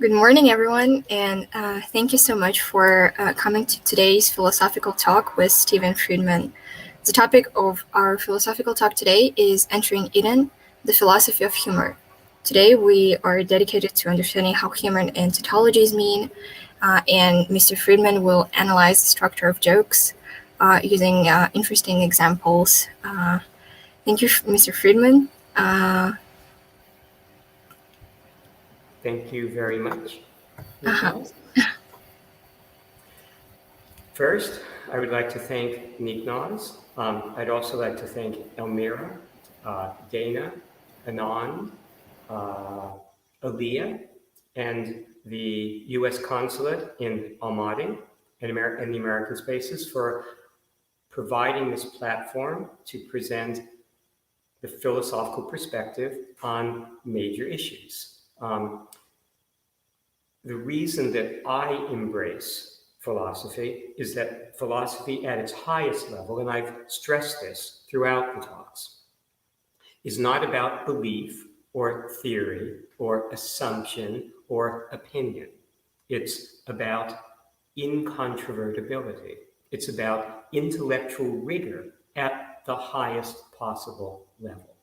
Good morning, everyone, and thank you so much for coming to today's philosophical talk with S.Friedman. The topic of our philosophical talk today is Entering Eden, the philosophy of humor. Today, we are dedicated to understanding how humor and tautologies mean, and Mr. Friedman will analyze the structure of jokes using interesting examples. Thank you, Mr. Friedman. Thank you very much, Uh-huh. Nicholas. First, I would like to thank Nicholas. I'd also like to thank Elmira, Dana, Anand, Aaliyah, and the U.S. Consulate in Almaty and the American Spaces for providing this platform to present the philosophical perspective on major issues. The reason that I embrace philosophy is that philosophy at its highest level, and I've stressed this throughout the talks, is not about belief or theory or assumption or opinion. It's about incontrovertibility. It's about intellectual rigor at the highest possible level.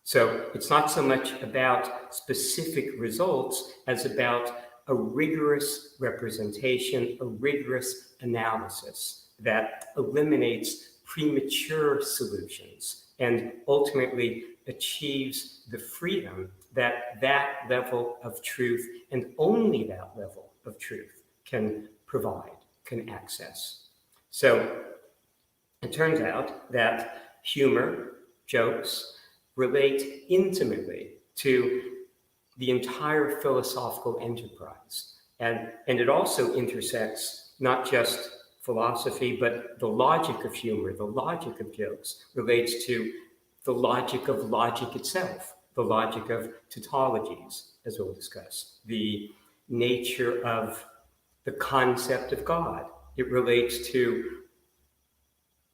So it's not so much about specific results as about a rigorous representation, a rigorous analysis that eliminates premature solutions and ultimately achieves the freedom that that level of truth, and only that level of truth, can provide, can access. So it turns out that humor, jokes, relate intimately to the entire philosophical enterprise. And it also intersects not just philosophy, but the logic of humor, the logic of jokes, relates to the logic of logic itself, the logic of tautologies, as we'll discuss, the nature of the concept of God. It relates to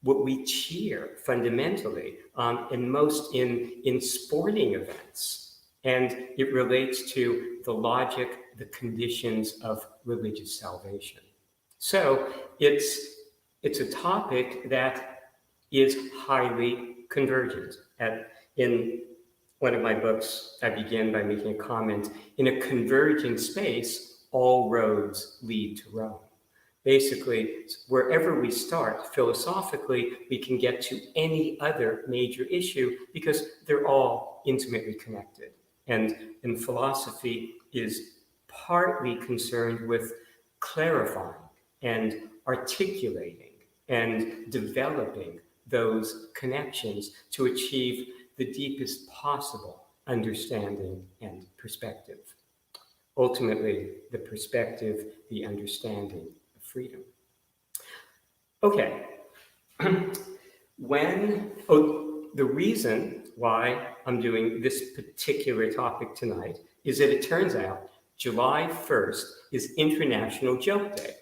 what we cheer fundamentally, and most in sporting events. And it relates to the logic, the conditions of religious salvation. So it's a topic that is highly convergent. In one of my books, I begin by making a comment: in a converging space, all roads lead to Rome. Basically, wherever we start philosophically, we can get to any other major issue because they're all intimately connected. And philosophy is partly concerned with clarifying and articulating and developing those connections to achieve the deepest possible understanding and perspective. Ultimately, the perspective, the understanding, freedom. Okay. The reason why I'm doing this particular topic tonight is that it turns out July 1st is International Joke Day.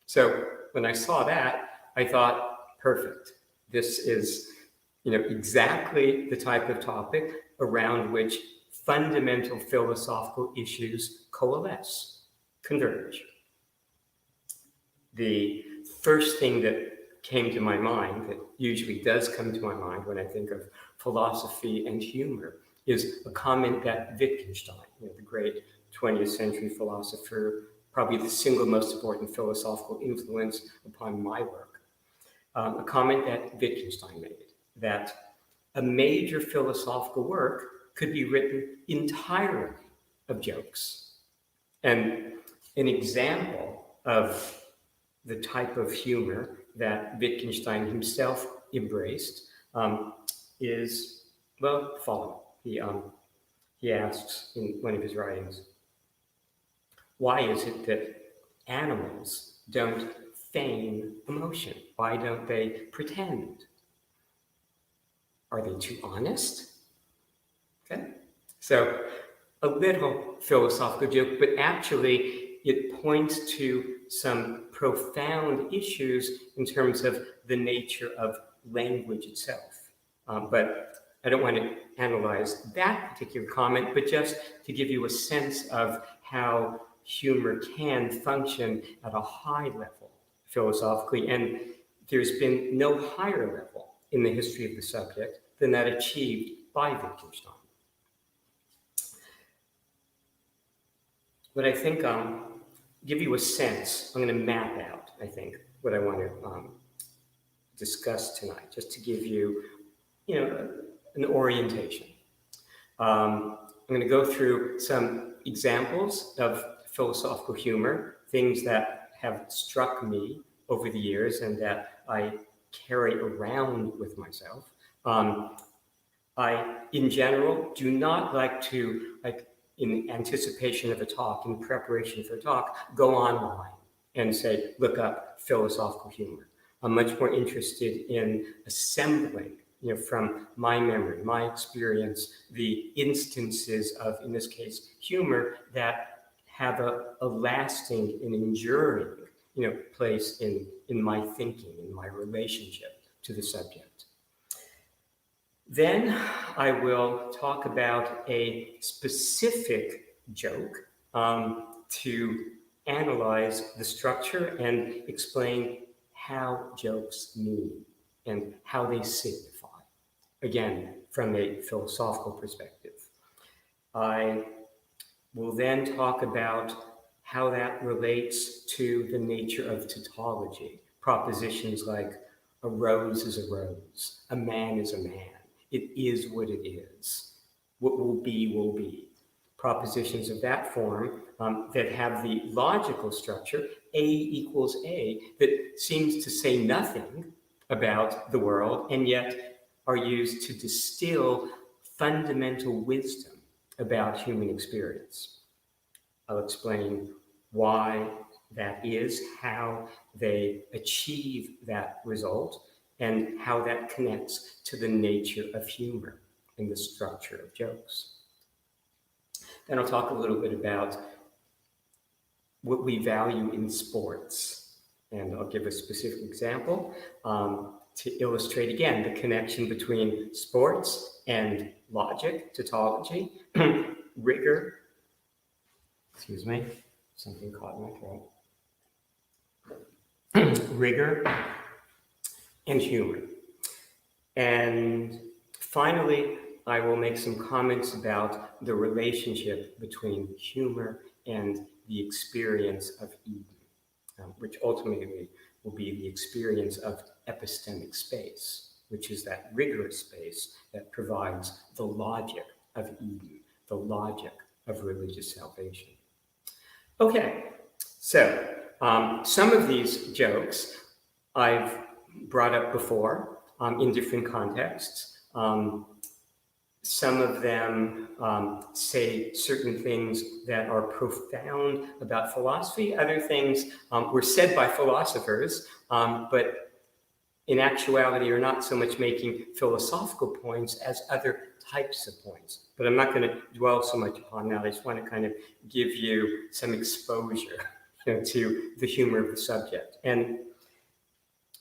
So when I saw that, I thought, perfect. This is, exactly the type of topic around which fundamental philosophical issues coalesce, converge. The first thing that came to my mind, that usually does come to my mind when I think of philosophy and humor, is a comment that Wittgenstein, the great 20th century philosopher, probably the single most important philosophical influence upon my work, a comment that Wittgenstein made, that a major philosophical work could be written entirely of jokes. And an example of the type of humor that Wittgenstein himself embraced is, well, the following. He asks in one of his writings, why is it that animals don't feign emotion? Why don't they pretend? Are they too honest? Okay, so a little philosophical joke, but actually it points to some profound issues in terms of the nature of language itself. But I don't want to analyze that particular comment, but just to give you a sense of how humor can function at a high level philosophically, and there's been no higher level in the history of the subject than that achieved by Wittgenstein. But I think give you a sense. I'm going to map out, I think, what I want to discuss tonight, just to give you, an orientation. I'm going to go through some examples of philosophical humor, things that have struck me over the years and that I carry around with myself. I, in general, do not like to, in anticipation of a talk, in preparation for a talk, go online and say, look up philosophical humor. I'm much more interested in assembling, from my memory, my experience, the instances of, in this case, humor that have a lasting and enduring, place in my thinking, in my relationship to the subject. Then I will talk about a specific joke to analyze the structure and explain how jokes mean and how they signify, again, from a philosophical perspective. I will then talk about how that relates to the nature of tautology, propositions like a rose is a rose, a man is a man, it is what it is, what will be. Propositions of that form that have the logical structure, A equals A, that seems to say nothing about the world and yet are used to distill fundamental wisdom about human experience. I'll explain why that is, how they achieve that result, and how that connects to the nature of humor and the structure of jokes. Then I'll talk a little bit about what we value in sports, and I'll give a specific example to illustrate, again, the connection between sports and logic, tautology, rigor, something caught in my throat, rigor, and humor. And finally, I will make some comments about the relationship between humor and the experience of Eden, which ultimately will be the experience of epistemic space, which is that rigorous space that provides the logic of Eden, the logic of religious salvation. Okay, so some of these jokes I've brought up before in different contexts. Some of them say certain things that are profound about philosophy. Other things were said by philosophers, but in actuality are not so much making philosophical points as other types of points. But I'm not going to dwell so much upon that. I just want to kind of give you some exposure to the humor of the subject. And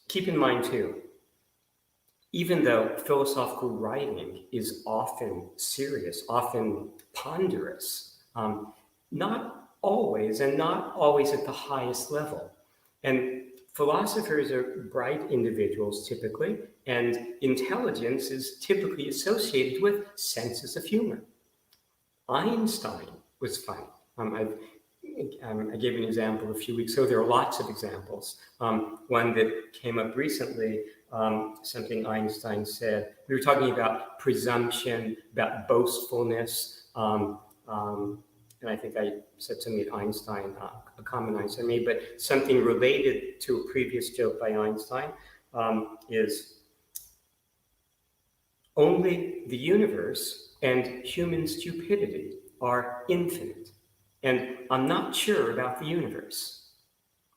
keep in mind, too, even though philosophical writing is often serious, often ponderous, not always at the highest level. And philosophers are bright individuals typically, and intelligence is typically associated with senses of humor. Einstein was funny. I gave an example a few weeks ago. There are lots of examples. One that came up recently, something Einstein said. We were talking about presumption, about boastfulness, and I think I said something at Einstein, a comment Einstein made, but something related to a previous joke by Einstein is only the universe and human stupidity are infinite. And I'm not sure about the universe,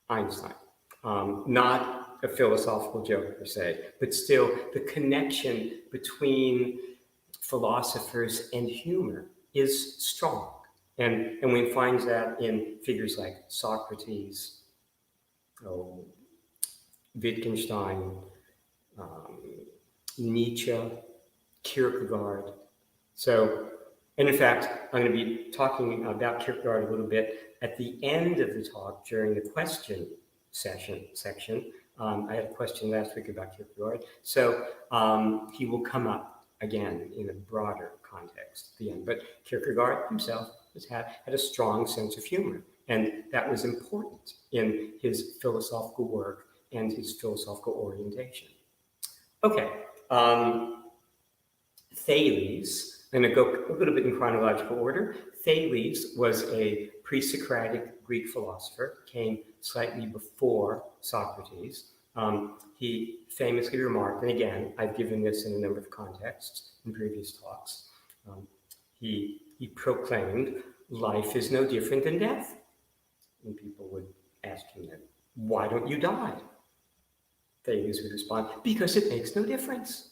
Einstein. Not a philosophical joke per se, but still the connection between philosophers and humor is strong. And we find that in figures like Socrates, Wittgenstein, Nietzsche, Kierkegaard. So, and in fact, I'm going to be talking about Kierkegaard a little bit at the end of the talk, during the question section, I had a question last week about Kierkegaard, so he will come up again in a broader context at the end. But Kierkegaard himself had a strong sense of humor, and that was important in his philosophical work and his philosophical orientation. Okay, Thales, I'm going to go a little bit in chronological order. Thales was a pre-Socratic Greek philosopher, came slightly before Socrates. He famously remarked, and again, I've given this in a number of contexts in previous talks, he proclaimed, life is no different than death. And people would ask him then, why don't you die? Thales would respond, because it makes no difference.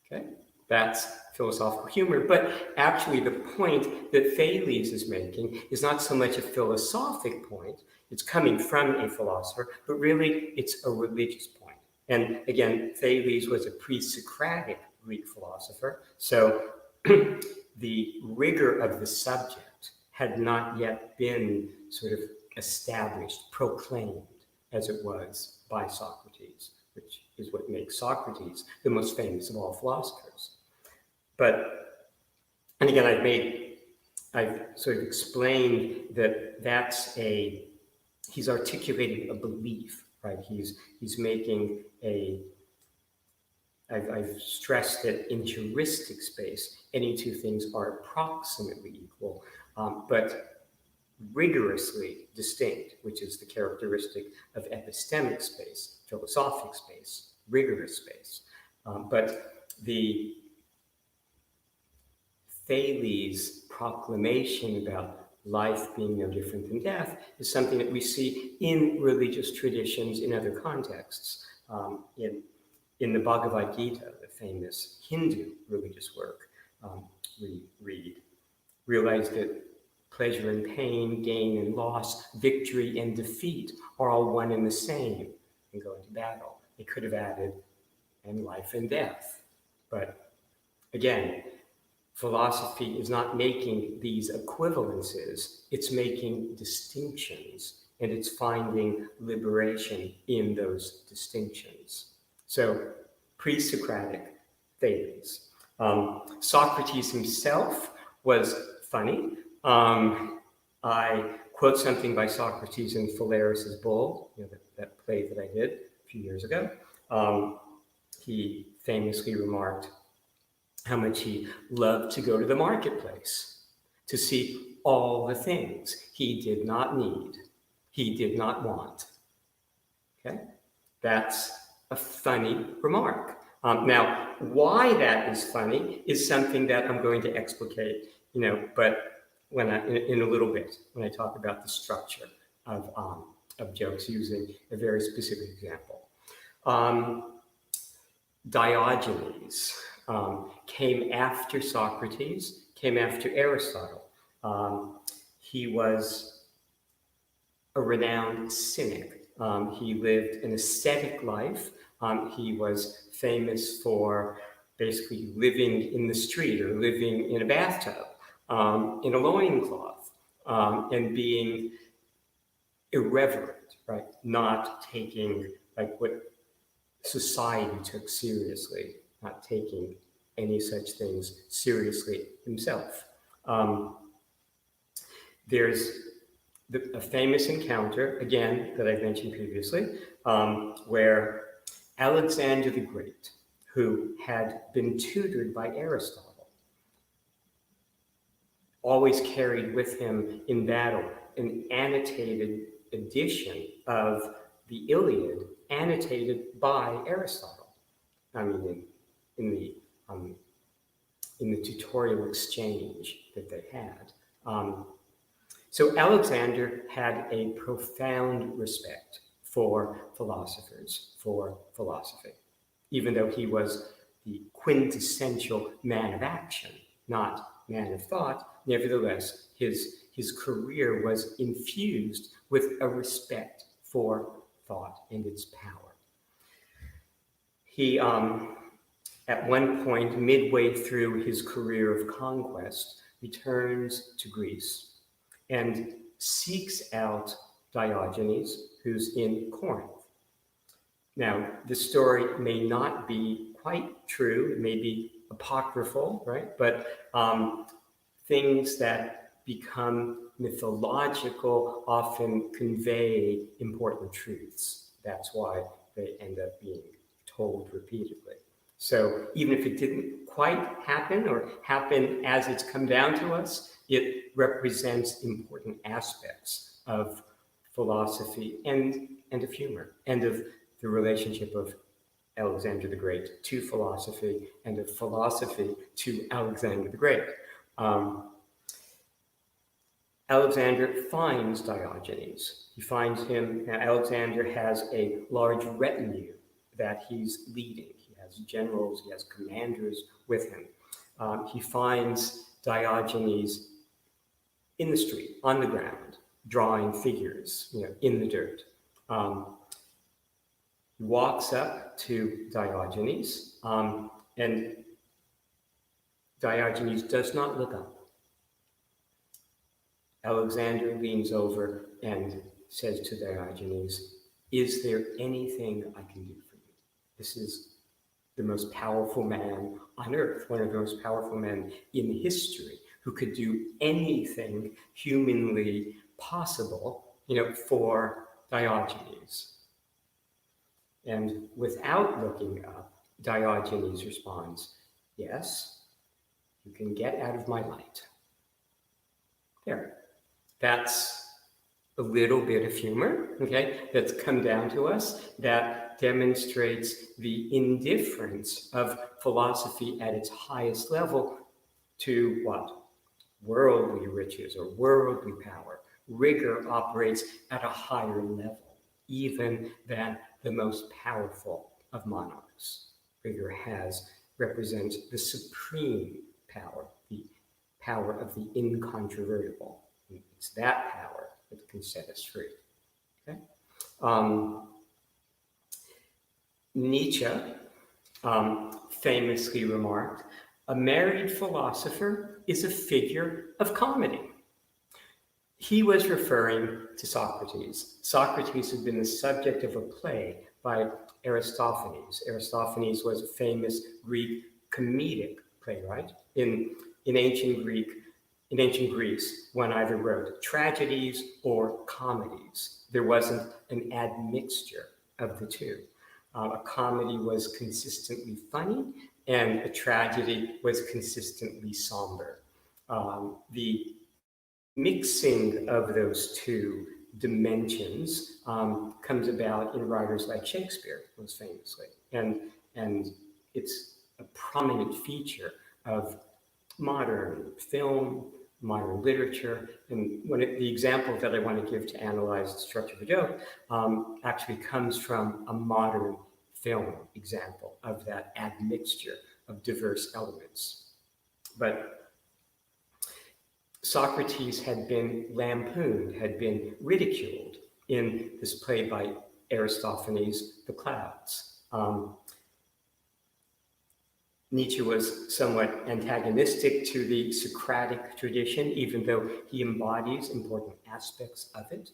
Okay, that's philosophical humor. But actually, the point that Thales is making is not so much a philosophic point. It's coming from a philosopher, but really it's a religious point. And again, Thales was a pre-Socratic Greek philosopher, so the rigor of the subject had not yet been sort of established, proclaimed, as it was by Socrates, which is what makes Socrates the most famous of all philosophers. But, and again, I've sort of explained that he's articulating a belief, right? He's making I've stressed that in heuristic space, any two things are approximately equal, but rigorously distinct, which is the characteristic of epistemic space, philosophic space, rigorous space. But the Thales proclamation about life being no different than death is something that we see in religious traditions in other contexts. In the Bhagavad Gita, the famous Hindu religious work, we realize that pleasure and pain, gain and loss, victory and defeat are all one and the same in going to battle. They could have added, and life and death. But again, philosophy is not making these equivalences, it's making distinctions, and it's finding liberation in those distinctions. So, pre-Socratic Thales. Socrates himself was funny. I quote something by Socrates in Phalaris's Bull, that play that I did a few years ago. He famously remarked how much he loved to go to the marketplace to see all the things he did not need, he did not want. Okay? That's a funny remark. Now, why that is funny is something that I'm going to explicate, but when in a little bit, when I talk about the structure of jokes using a very specific example. Diogenes came after Socrates, came after Aristotle. He was a renowned cynic. He lived an ascetic life. He was famous for basically living in the street or living in a bathtub, in a loincloth, and being irreverent, right? Not taking like what society took seriously, not taking any such things seriously himself. There's a famous encounter, again, that I've mentioned previously, where Alexander the Great, who had been tutored by Aristotle, always carried with him in battle an annotated edition of the Iliad, annotated by Aristotle. I mean, in the tutorial exchange that they had. So Alexander had a profound respect for philosophers, for philosophy, even though he was the quintessential man of action, not man of thought. Nevertheless, his career was infused with a respect for thought and its power. He, at one point, midway through his career of conquest, returns to Greece and seeks out Diogenes, who's in Corinth. Now, the story may not be quite true, it may be apocryphal, right? But things that become mythological often convey important truths. That's why they end up being told repeatedly. So even if it didn't quite happen or happen as it's come down to us, it represents important aspects of philosophy and of humor and of the relationship of Alexander the Great to philosophy and of philosophy to Alexander the Great. Um, Alexander finds Diogenes. He finds him. Now, Alexander has a large retinue that he's leading. He has generals, he has commanders with him. He finds Diogenes in the street, on the ground, drawing figures, in the dirt. He walks up to Diogenes, and Diogenes does not look up. Alexander leans over and says to Diogenes, "Is there anything I can do for you?" This is the most powerful man on earth, one of the most powerful men in history, who could do anything humanly possible, for Diogenes. And without looking up, Diogenes responds, "Yes, you can get out of my light." There. That's a little bit of humor, okay, that's come down to us that demonstrates the indifference of philosophy at its highest level to what? Worldly riches or worldly power. Rigor operates at a higher level, even than the most powerful of monarchs. Rigor represents the supreme power, the power of the incontrovertible. It's that power that can set us free. Okay? Nietzsche famously remarked, "A married philosopher is a figure of comedy." He was referring to Socrates. Socrates had been the subject of a play by Aristophanes. Aristophanes was a famous Greek comedic playwright. In ancient Greece, one either wrote tragedies or comedies. There wasn't an admixture of the two. A comedy was consistently funny, and a tragedy was consistently somber. The mixing of those two dimensions comes about in writers like Shakespeare, most famously, and it's a prominent feature of modern film, modern literature, and the example that I want to give to analyze the structure of a joke actually comes from a modern film example of that admixture of diverse elements. But Socrates had been lampooned, had been ridiculed in this play by Aristophanes, The Clouds. Nietzsche was somewhat antagonistic to the Socratic tradition, even though he embodies important aspects of it.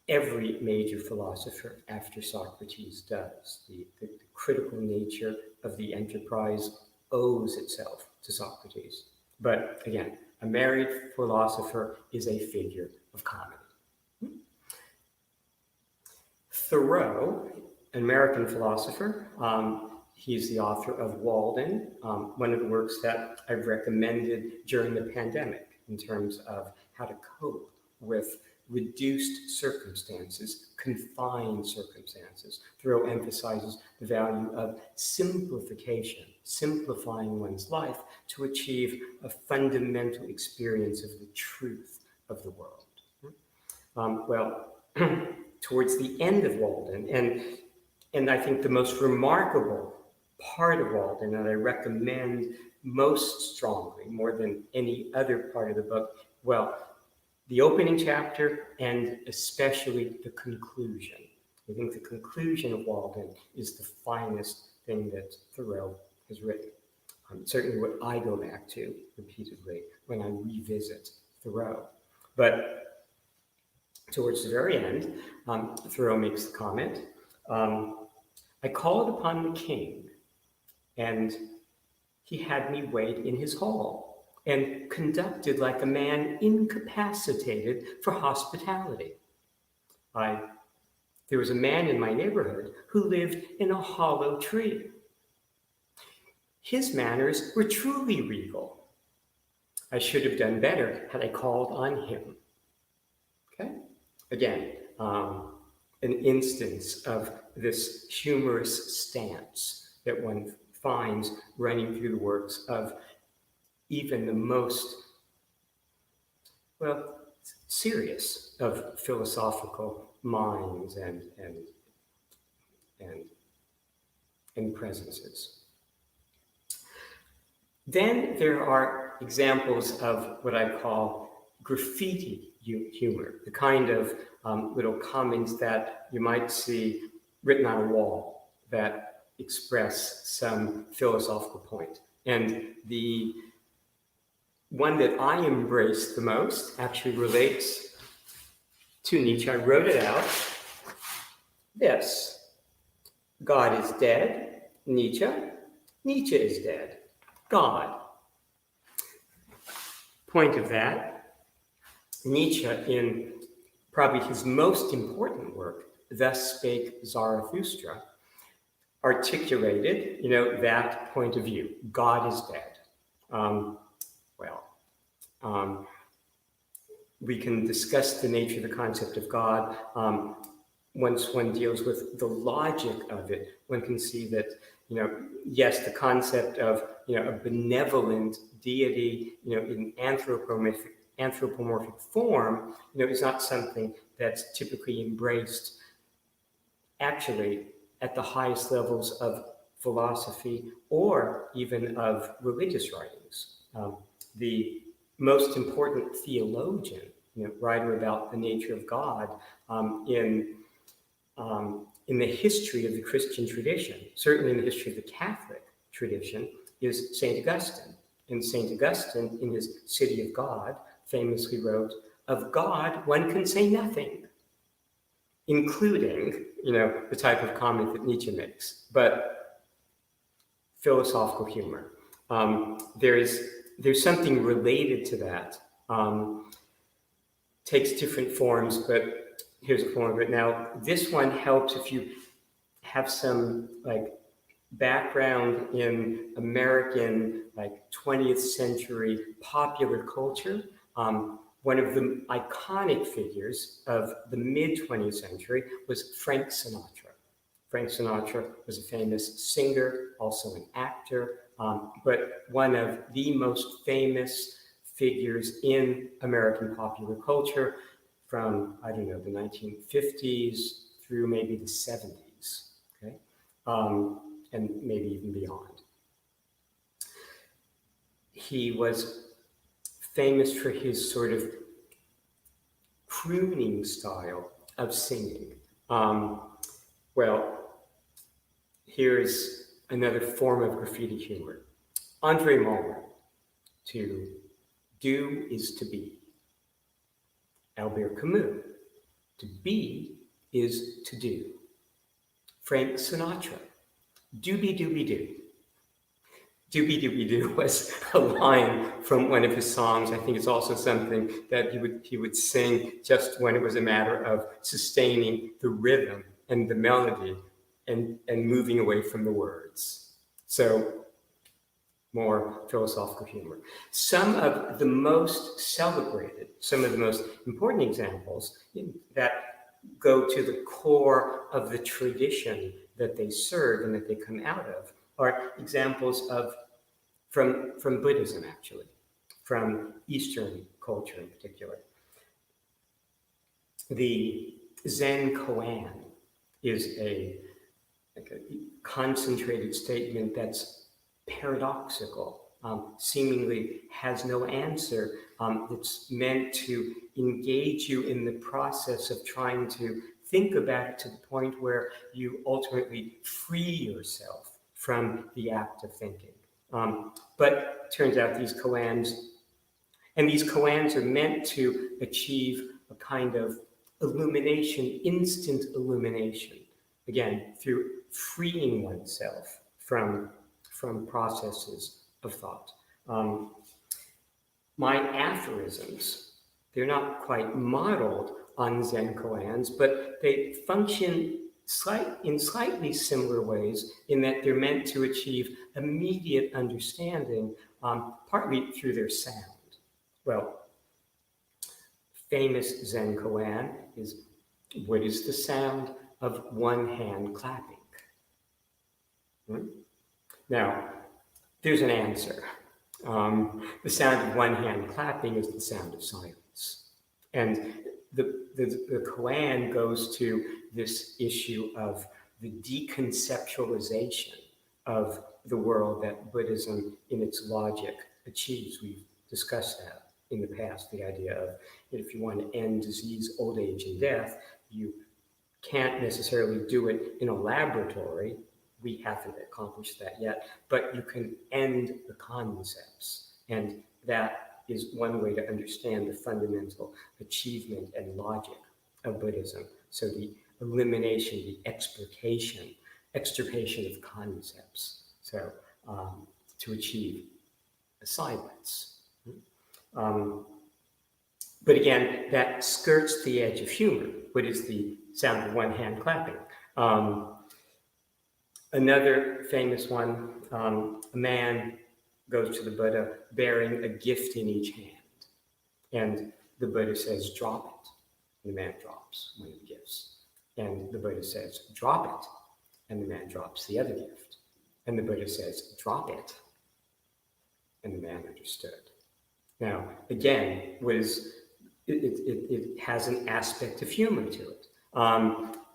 Every major philosopher after Socrates does. The critical nature of the enterprise owes itself to Socrates. But again, a married philosopher is a figure of comedy. Thoreau, an American philosopher, he's the author of Walden, one of the works that I've recommended during the pandemic in terms of how to cope with reduced circumstances, confined circumstances. Thoreau emphasizes the value of simplification, simplifying one's life to achieve a fundamental experience of the truth of the world. Towards the end of Walden, and I think the most remarkable part of Walden that I recommend most strongly, more than any other part of the book, the opening chapter and especially the conclusion. I think the conclusion of Walden is the finest thing that Thoreau has written. Certainly what I go back to repeatedly when I revisit Thoreau. But towards the very end, Thoreau makes the comment, I called upon the king, and he had me wait in his hall, and conducted like a man incapacitated for hospitality. There was a man in my neighborhood who lived in a hollow tree. His manners were truly regal. I should have done better had I called on him. Okay? Again, an instance of this humorous stance that one finds running through the works of even the most, well, serious of philosophical minds and presences. Then there are examples of what I call graffiti humor, the kind of little comments that you might see written on a wall that express some philosophical point. And the one that I embrace the most actually relates to Nietzsche. I wrote it out. This: God is dead, Nietzsche. Nietzsche is dead, God. Point of that, Nietzsche, in probably his most important work, Thus Spake Zarathustra, articulated, that point of view. God is dead. We can discuss the nature of the concept of God. Once one deals with the logic of it, one can see that, yes, the concept of, a benevolent deity, in anthropomorphic form, is not something that's typically embraced actually at the highest levels of philosophy or even of religious writings. The most important theologian, writer about the nature of God in the history of the Christian tradition, certainly in the history of the Catholic tradition, is St. Augustine. And St. Augustine, in his City of God, famously wrote, "Of God, one can say nothing," including, the type of comment that Nietzsche makes, but philosophical humor. There's something related to that. Takes different forms, but here's a form of it. Now, this one helps if you have some background in American 20th century popular culture. One of the iconic figures of the mid-20th century was Frank Sinatra. Frank Sinatra was a famous singer, also an actor, but one of the most famous figures in American popular culture from, the 1950s through maybe the 70s, okay? And maybe even beyond. He was famous for his sort of crooning style of singing. Here's another form of graffiti humor. Andre Malraux, to do is to be. Albert Camus, to be is to do. Frank Sinatra, doobie-doobie-doo. Doobie-doobie-doo was a line from one of his songs. I think it's also something that he would sing just when it was a matter of sustaining the rhythm and the melody and moving away from the words. So, more philosophical humor. Some of the most celebrated, some of the most important examples that go to the core of the tradition that they serve and that they come out of are examples from Buddhism, actually, from Eastern culture in particular. The Zen Coan is a concentrated statement that's paradoxical, seemingly has no answer. It's meant to engage you in the process of trying to think about it to the point where you ultimately free yourself from the act of thinking. But it turns out these koans And these koans are meant to achieve a kind of illumination, instant illumination, again, through freeing oneself from processes of thought. My aphorisms, they're not quite modeled on Zen koans, but they function in slightly similar ways in that they're meant to achieve immediate understanding, partly through their sound. Well, famous Zen koan is, what is the sound of one hand clapping? Now, there's an answer. The sound of one hand clapping is the sound of silence. And the koan goes to this issue of the deconceptualization of the world that Buddhism in its logic achieves. We've discussed that in the past, the idea of if you want to end disease, old age, and death, you can't necessarily do it in a laboratory. We haven't accomplished that yet, but you can end the concepts. And that is one way to understand the fundamental achievement and logic of Buddhism. So the elimination, the extirpation of concepts. So to achieve a silence. But again, that skirts the edge of humor. What is the sound of one hand clapping? Another famous one, a man goes to the Buddha bearing a gift in each hand. And the Buddha says, drop it. And the man drops one of the gifts. And the Buddha says, drop it. And the man drops the other gift. And the Buddha says, drop it. And the man understood. Now, again, it has an aspect of humor to it.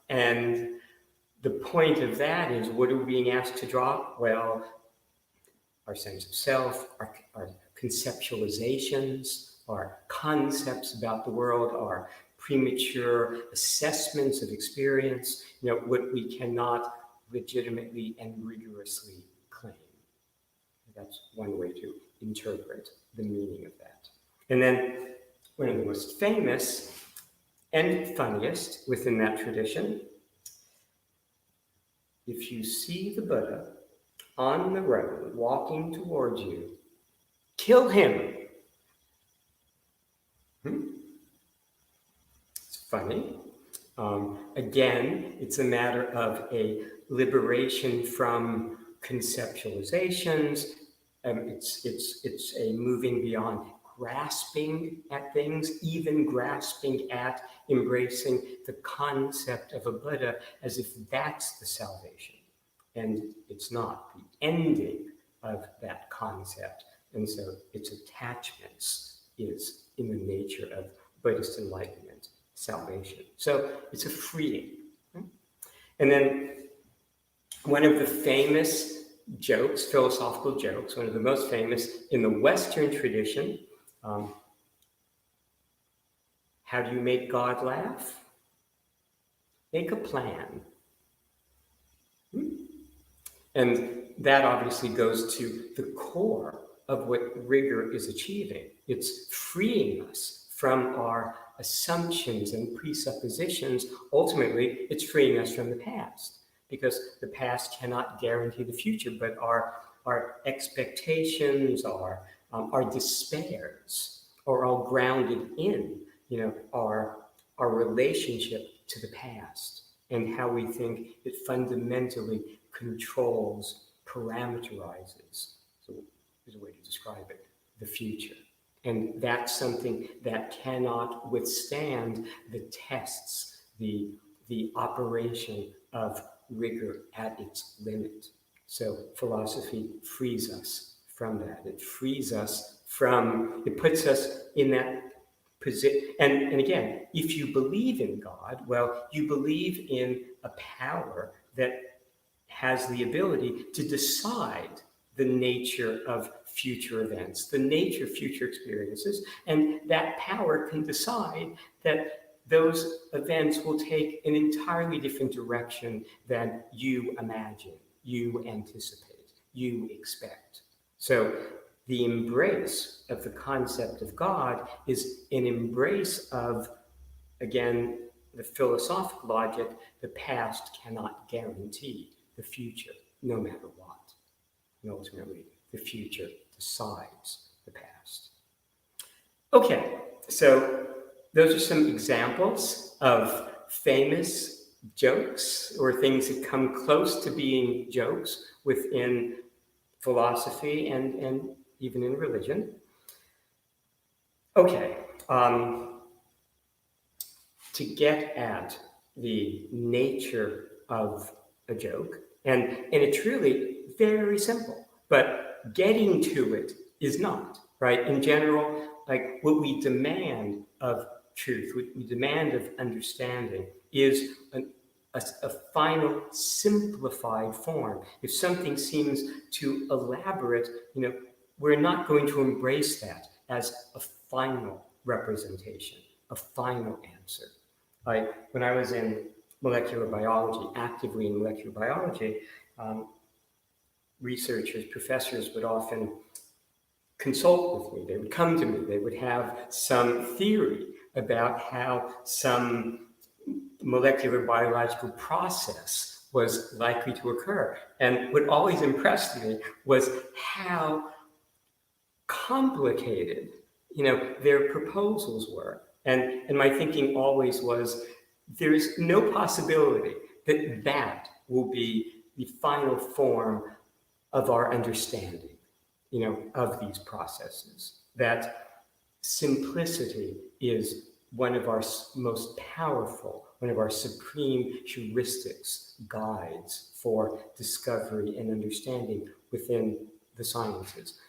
And the point of that is, what are we being asked to drop? Well, our sense of self, our conceptualizations, our concepts about the world, our premature assessments of experience, what we cannot legitimately and rigorously claim. That's one way to interpret the meaning of that. And then one of the most famous and funniest within that tradition, if you see the Buddha on the road walking towards you, kill him. It's funny. Again, it's a matter of a liberation from conceptualizations. It's a moving beyond grasping at things, even grasping at embracing the concept of a Buddha as if that's the salvation. And it's not. The ending of that concept, and so its attachments, is in the nature of Buddhist enlightenment, salvation. So it's a freeing. And then one of the famous jokes, philosophical jokes, one of the most famous in the Western tradition, how do you make God laugh? Make a plan. And that obviously goes to the core of what rigor is achieving. It's freeing us from our assumptions and presuppositions. Ultimately, it's freeing us from the past, because the past cannot guarantee the future, but our expectations, our despairs are all grounded in, our relationship to the past and how we think it fundamentally controls, parameterizes, so there's a way to describe it, the future. And that's something that cannot withstand the tests, the operation of rigor at its limit. So philosophy frees us from that. It frees us from, it puts us in that position. And again, if you believe in God, well, you believe in a power that has the ability to decide the nature of future events, the nature of future experiences, and that power can decide that those events will take an entirely different direction than you imagine, you anticipate, you expect. So the embrace of the concept of God is an embrace of, again, the philosophic logic, the past cannot guarantee the future, no matter what. And ultimately, the future decides the past. Okay, so those are some examples of famous jokes or things that come close to being jokes within philosophy and even in religion. Okay, to get at the nature of a joke, and it's really very simple, but getting to it is not, right? In general, like what we demand of truth, what we demand of understanding is a final simplified form. If something seems too elaborate, we're not going to embrace that as a final representation, a final answer. Like when I was in molecular biology, actively in molecular biology, researchers, professors would often consult with me. They would come to me. They would have some theory about how some molecular biological process was likely to occur. And what always impressed me was how complicated, their proposals were. And my thinking always was, there's no possibility that that will be the final form of our understanding, of these processes. That simplicity is one of our most powerful, one of our supreme heuristics, guides for discovery and understanding within the sciences.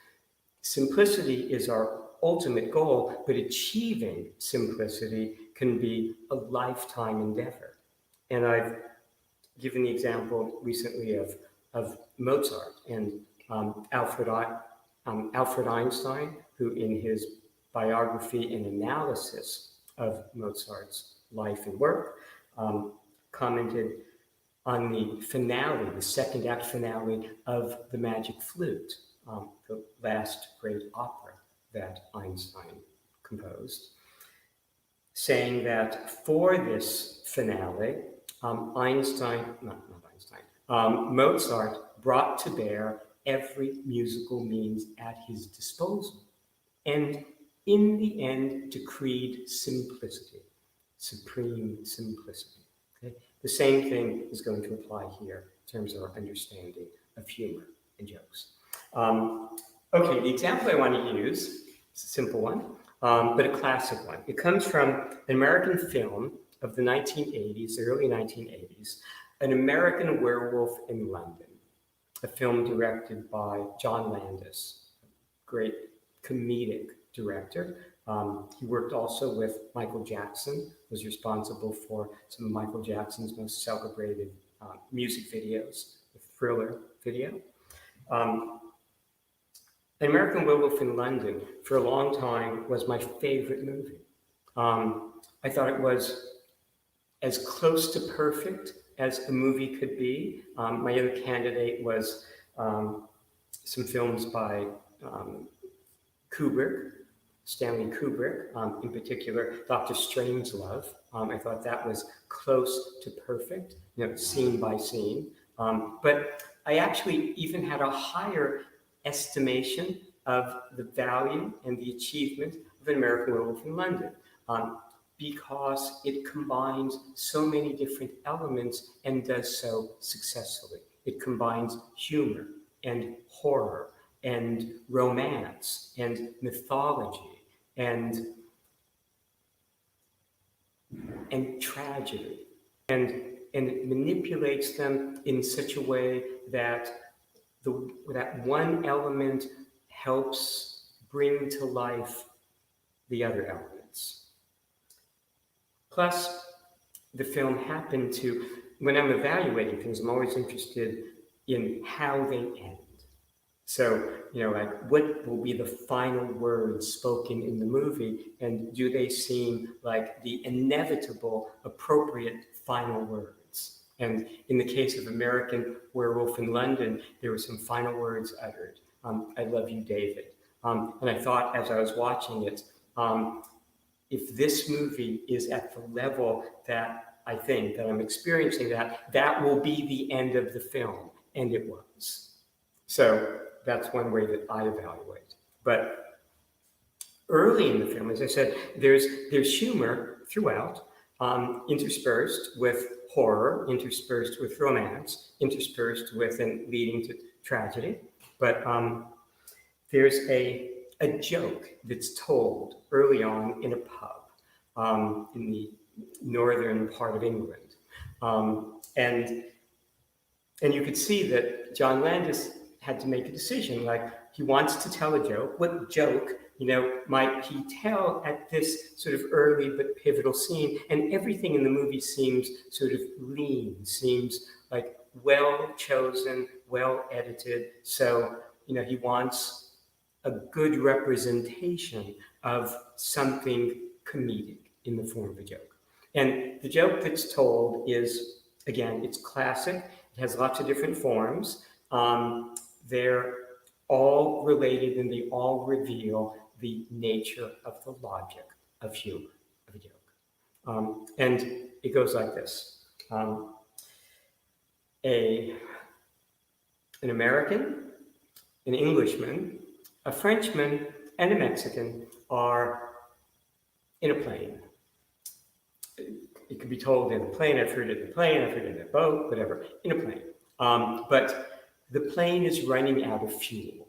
Simplicity is our ultimate goal, but achieving simplicity can be a lifetime endeavor. And I've given the example recently of Mozart and Alfred Einstein, who in his biography and analysis of Mozart's life and work, commented on the finale, the second act finale of The Magic Flute, the last great opera that Einstein composed, saying that for this finale, Mozart brought to bear every musical means at his disposal, and in the end decreed simplicity, supreme simplicity. Okay? The same thing is going to apply here in terms of our understanding of humor and jokes. Okay, the example I want to use is a simple one, but a classic one. It comes from an American film of the 1980s, the early 1980s, An American Werewolf in London, a film directed by John Landis, great comedic director. He worked also with Michael Jackson, was responsible for some of Michael Jackson's most celebrated music videos, the Thriller video. An American Werewolf in London, for a long time, was my favorite movie. I thought it was as close to perfect as a movie could be. My other candidate was some films by Kubrick, Stanley Kubrick, in particular, Dr. Strangelove. I thought that was close to perfect, scene by scene. But I actually even had a higher estimation of the value and the achievement of An American Werewolf in London, because it combines so many different elements and does so successfully. It combines humor and horror and romance and mythology and tragedy, and it manipulates them in such a way that that one element helps bring to life the other elements. Plus, the film happened to, when I'm evaluating things, I'm always interested in how they end. So, what will be the final words spoken in the movie, and do they seem like the inevitable, appropriate final words? And in the case of American Werewolf in London, there were some final words uttered. I love you, David. And I thought as I was watching it, if this movie is at the level that I think that I'm experiencing, that will be the end of the film. And it was. So that's one way that I evaluate. But early in the film, as I said, there's humor throughout, interspersed with horror, interspersed with romance, interspersed with and leading to tragedy. But there's a joke that's told early on in a pub in the northern part of England. And you could see that John Landis had to make a decision, like he wants to tell a joke. What joke, might he tell at this sort of early but pivotal scene? And everything in the movie seems sort of lean, seems like well chosen, well edited. So, he wants a good representation of something comedic in the form of a joke. And the joke that's told is, again, it's classic. It has lots of different forms. They're all related and they all reveal the nature of the logic of humor, of a joke. And it goes like this. An American, an Englishman, a Frenchman, and a Mexican are in a plane. It could be told in a plane, I've heard it in a plane, I've heard it in a boat, whatever, in a plane. But the plane is running out of fuel,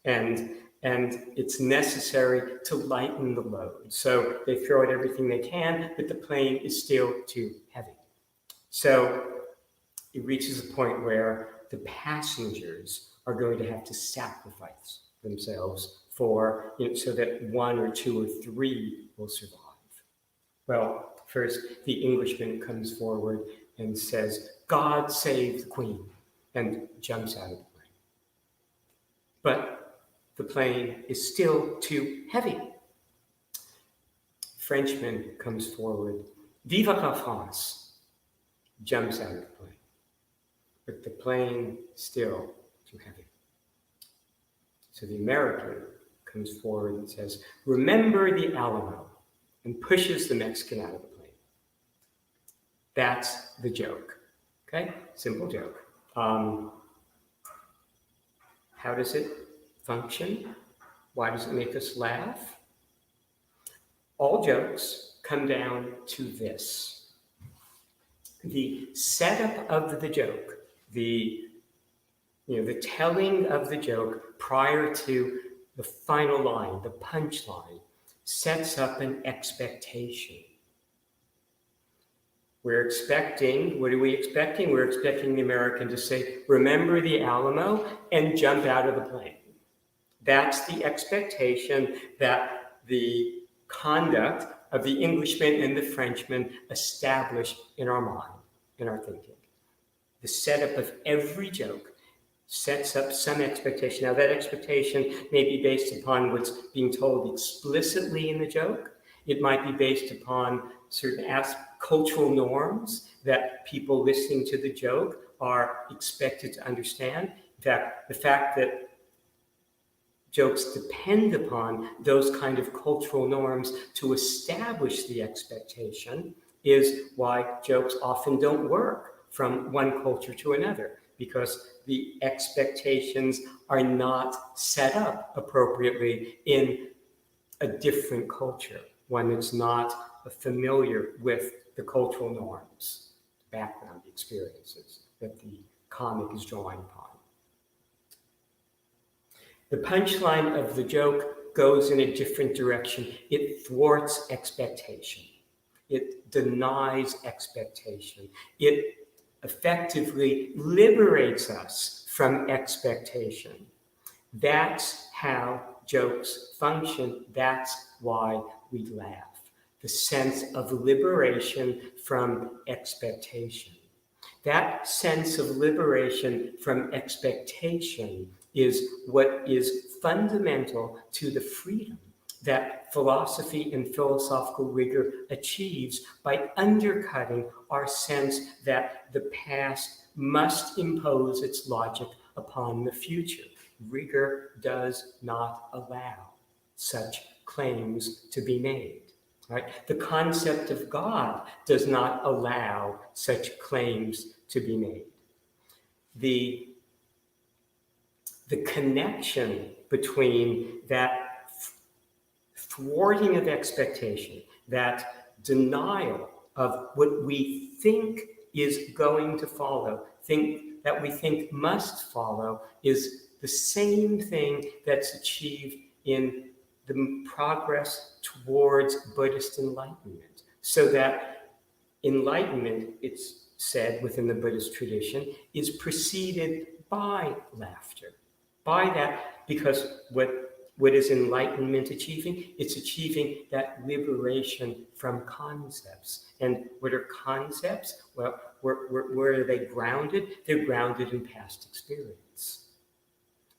and it's necessary to lighten the load. So they throw out everything they can, but the plane is still too heavy. So it reaches a point where the passengers are going to have to sacrifice themselves for, so that one or two or three will survive. Well, first, the Englishman comes forward and says, "God save the Queen," and jumps out of the plane. But the plane is still too heavy. Frenchman comes forward, "Vive la France," jumps out of the plane. But the plane still too heavy. So the American comes forward and says, "Remember the Alamo," and pushes the Mexican out of the plane. That's the joke. Okay? Simple joke. How does it function? Why does it make us laugh? All jokes come down to this. The setup of the joke, the telling of the joke prior to the final line, the punchline, sets up an expectation. We're expecting, what are we expecting? We're expecting the American to say, "Remember the Alamo," and jump out of the plane. That's the expectation that the conduct of the Englishman and the Frenchman establish in our mind, in our thinking. The setup of every joke sets up some expectation. Now, that expectation may be based upon what's being told explicitly in the joke. It might be based upon certain cultural norms that people listening to the joke are expected to understand. In fact, the fact that jokes depend upon those kind of cultural norms to establish the expectation is why jokes often don't work from one culture to another, because the expectations are not set up appropriately in a different culture, one that's not familiar with the cultural norms, background, experiences that the comic is drawing upon. The punchline of the joke goes in a different direction. It thwarts expectation. It denies expectation. It effectively liberates us from expectation. That's how jokes function. That's why we laugh. The sense of liberation from expectation. That sense of liberation from expectation is what is fundamental to the freedom that philosophy and philosophical rigor achieves by undercutting our sense that the past must impose its logic upon the future. rigor does not allow such claims to be made. Right? The concept of God does not allow such claims to be made. The connection between that thwarting of expectation, that denial of what we think is going to follow, that we think must follow, is the same thing that's achieved in the progress towards Buddhist enlightenment. So that enlightenment, it's said within the Buddhist tradition, is preceded by laughter. By that, because what is enlightenment achieving? It's achieving that liberation from concepts. And what are concepts? Well, where are they grounded? They're grounded in past experience.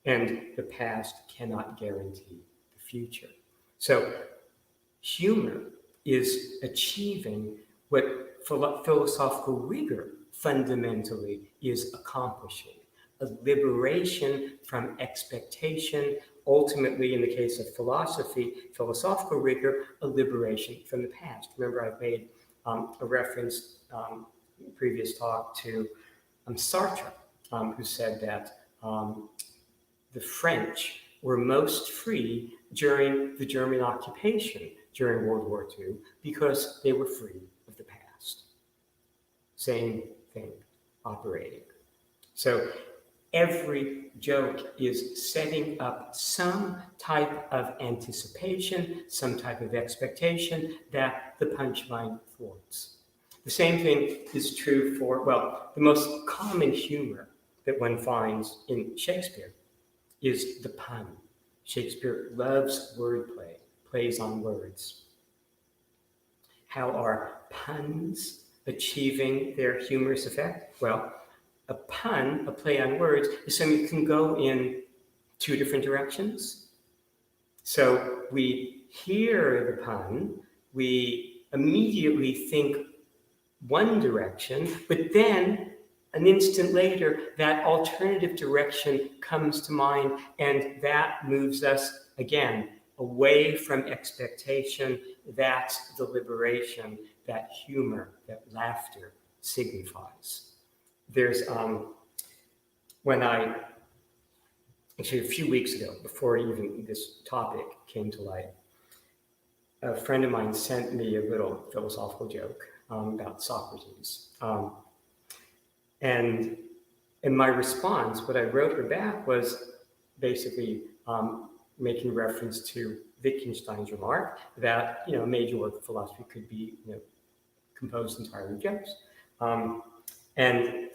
And the past cannot guarantee the future. So humor is achieving what philosophical rigor fundamentally is accomplishing: a liberation from expectation, ultimately, in the case of philosophy, philosophical rigor, a liberation from the past. Remember, I've made a reference in the previous talk to Sartre, who said that the French were most free during the German occupation during World War II because they were free of the past. Same thing operating. So every joke is setting up some type of anticipation, some type of expectation that the punchline thwarts. The same thing is true for, well, the most common humor that one finds in Shakespeare is the pun. Shakespeare loves wordplay, plays on words. How are puns achieving their humorous effect? Well, a pun, a play on words, is something that can go in two different directions. So we hear the pun, we immediately think one direction, but then an instant later, that alternative direction comes to mind, and that moves us, again, away from expectation. That's the liberation that humor, that laughter signifies. There's, actually a few weeks ago, before even this topic came to light, a friend of mine sent me a little philosophical joke about Socrates. And in my response, what I wrote her back was basically making reference to Wittgenstein's remark that, a major work of philosophy could be, composed entirely of jokes.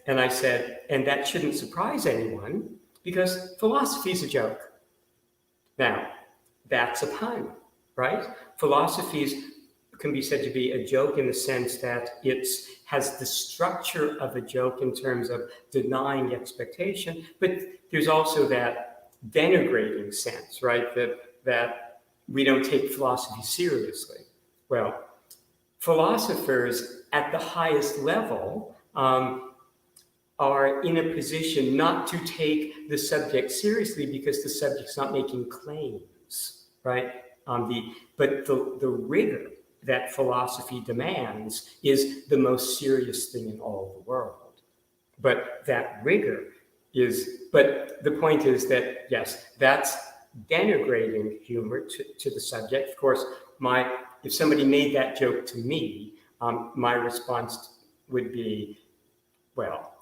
And I said, and that shouldn't surprise anyone because philosophy is a joke. Now, that's a pun, right? Philosophy can be said to be a joke in the sense that it has the structure of a joke in terms of denying expectation, but there's also that denigrating sense, right? That we don't take philosophy seriously. Well, philosophers at the highest level are in a position not to take the subject seriously because the subject's not making claims, right? But the rigor that philosophy demands is the most serious thing in all the world. But that rigor but the point is that, yes, that's denigrating humor to the subject. Of course, if somebody made that joke to me, my response would be, well,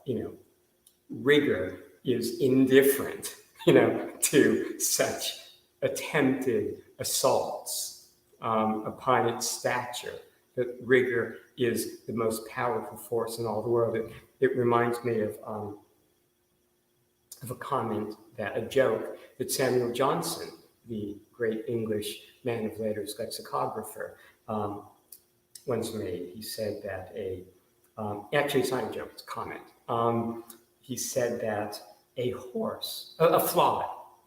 rigor is indifferent, to such attempted assaults upon its stature. That rigor is the most powerful force in all the world. It reminds me of a comment, a joke that Samuel Johnson, the great English man of letters lexicographer, once made. He said that actually it's not a joke, it's a comment. He said that a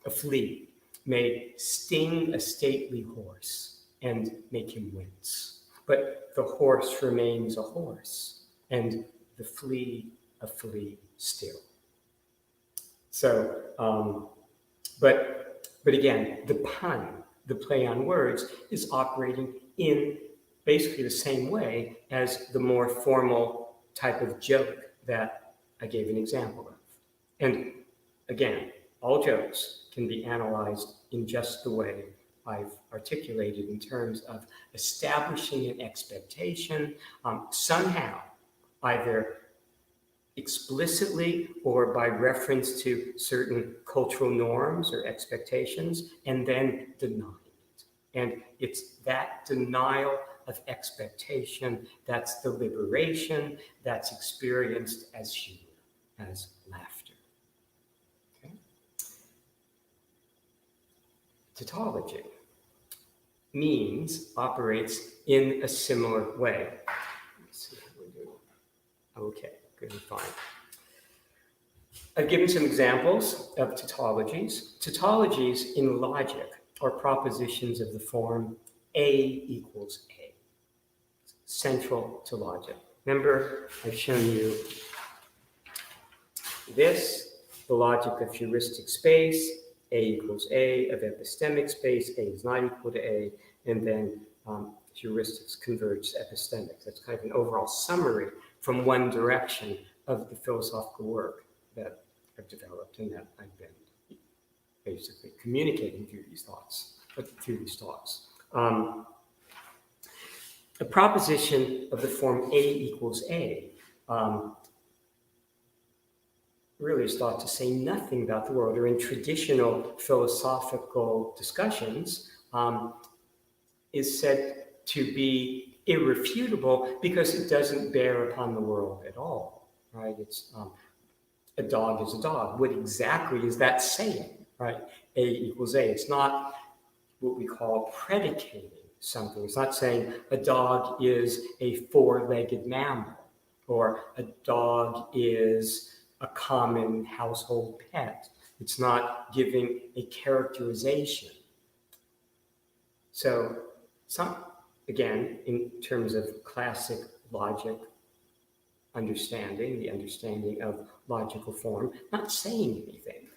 flea may sting a stately horse and make him wince. But the horse remains a horse, and the flea a flea still. So But again, the pun, the play on words, is operating in basically the same way as the more formal type of joke that I gave an example of. And again, all jokes can be analyzed in just the way I've articulated in terms of establishing an expectation, somehow, either explicitly or by reference to certain cultural norms or expectations, and then denying it. And it's that denial of expectation that's the liberation that's experienced as humor, as laughter. Okay? Tautology operates in a similar way. Let's see how we do. Okay, good and fine. I've given some examples of tautologies. Tautologies in logic are propositions of the form A equals A, central to logic. Remember, I've shown you this, the logic of heuristic space, A equals A, of epistemic space, A is not equal to A, and then heuristics converge to epistemics. That's kind of an overall summary from one direction of the philosophical work that I've developed and that I've been basically communicating through these thoughts. A proposition of the form A equals A really is thought to say nothing about the world, or in traditional philosophical discussions, is said to be irrefutable because it doesn't bear upon the world at all, right? It's a dog is a dog. What exactly is that saying, right? A equals A. It's not what we call predicating something. It's not saying a dog is a four-legged mammal, or a dog is a common household pet. It's not giving a characterization. So, again, in terms of classic logic understanding, the understanding of logical form, not saying anything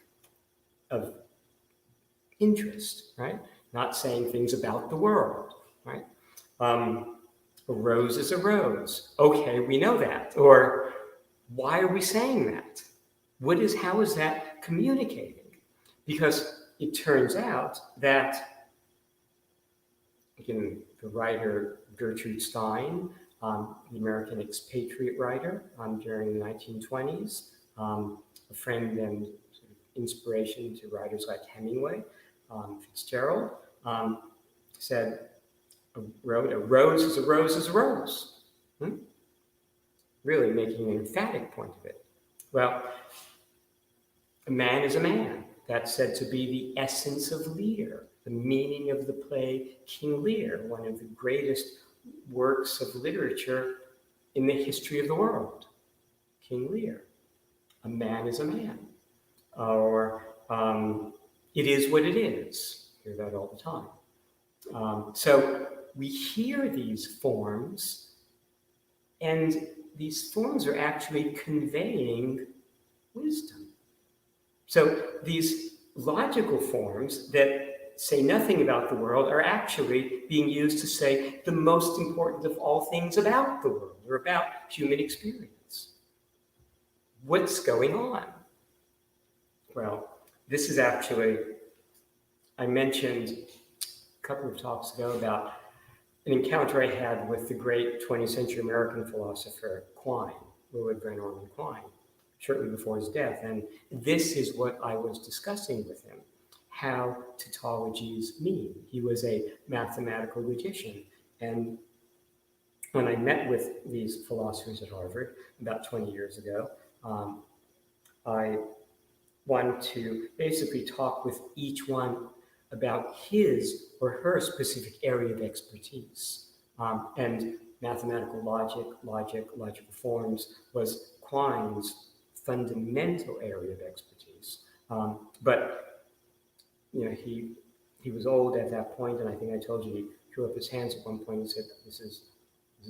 of interest, right? Not saying things about the world, right? A rose is a rose. Okay, we know that. Or why are we saying that? How is that communicating? Because it turns out that, again, the writer Gertrude Stein, the American expatriate writer during the 1920s, a friend and sort of inspiration to writers like Hemingway, Fitzgerald, wrote, a rose is a rose is a rose. Really making an emphatic point of it. Well, a man is a man. That's said to be the essence of Lear, the meaning of the play King Lear, one of the greatest works of literature in the history of the world. King Lear. A man is a man. Or it is what it is. I hear that all the time. So we hear these forms, and these forms are actually conveying wisdom. So these logical forms that say nothing about the world are actually being used to say the most important of all things about the world, or about human experience. What's going on? Well, this is actually, I mentioned a couple of talks ago about an encounter I had with the great 20th century American philosopher Quine, Willard Van Orman Quine, shortly before his death. And this is what I was discussing with him, how tautologies mean. He was a mathematical logician. And when I met with these philosophers at Harvard about 20 years ago, I wanted to basically talk with each one about his or her specific area of expertise. And mathematical logical forms was Quine's fundamental area of expertise. But he was old at that point, and I think I told you he threw up his hands at one point and said, this is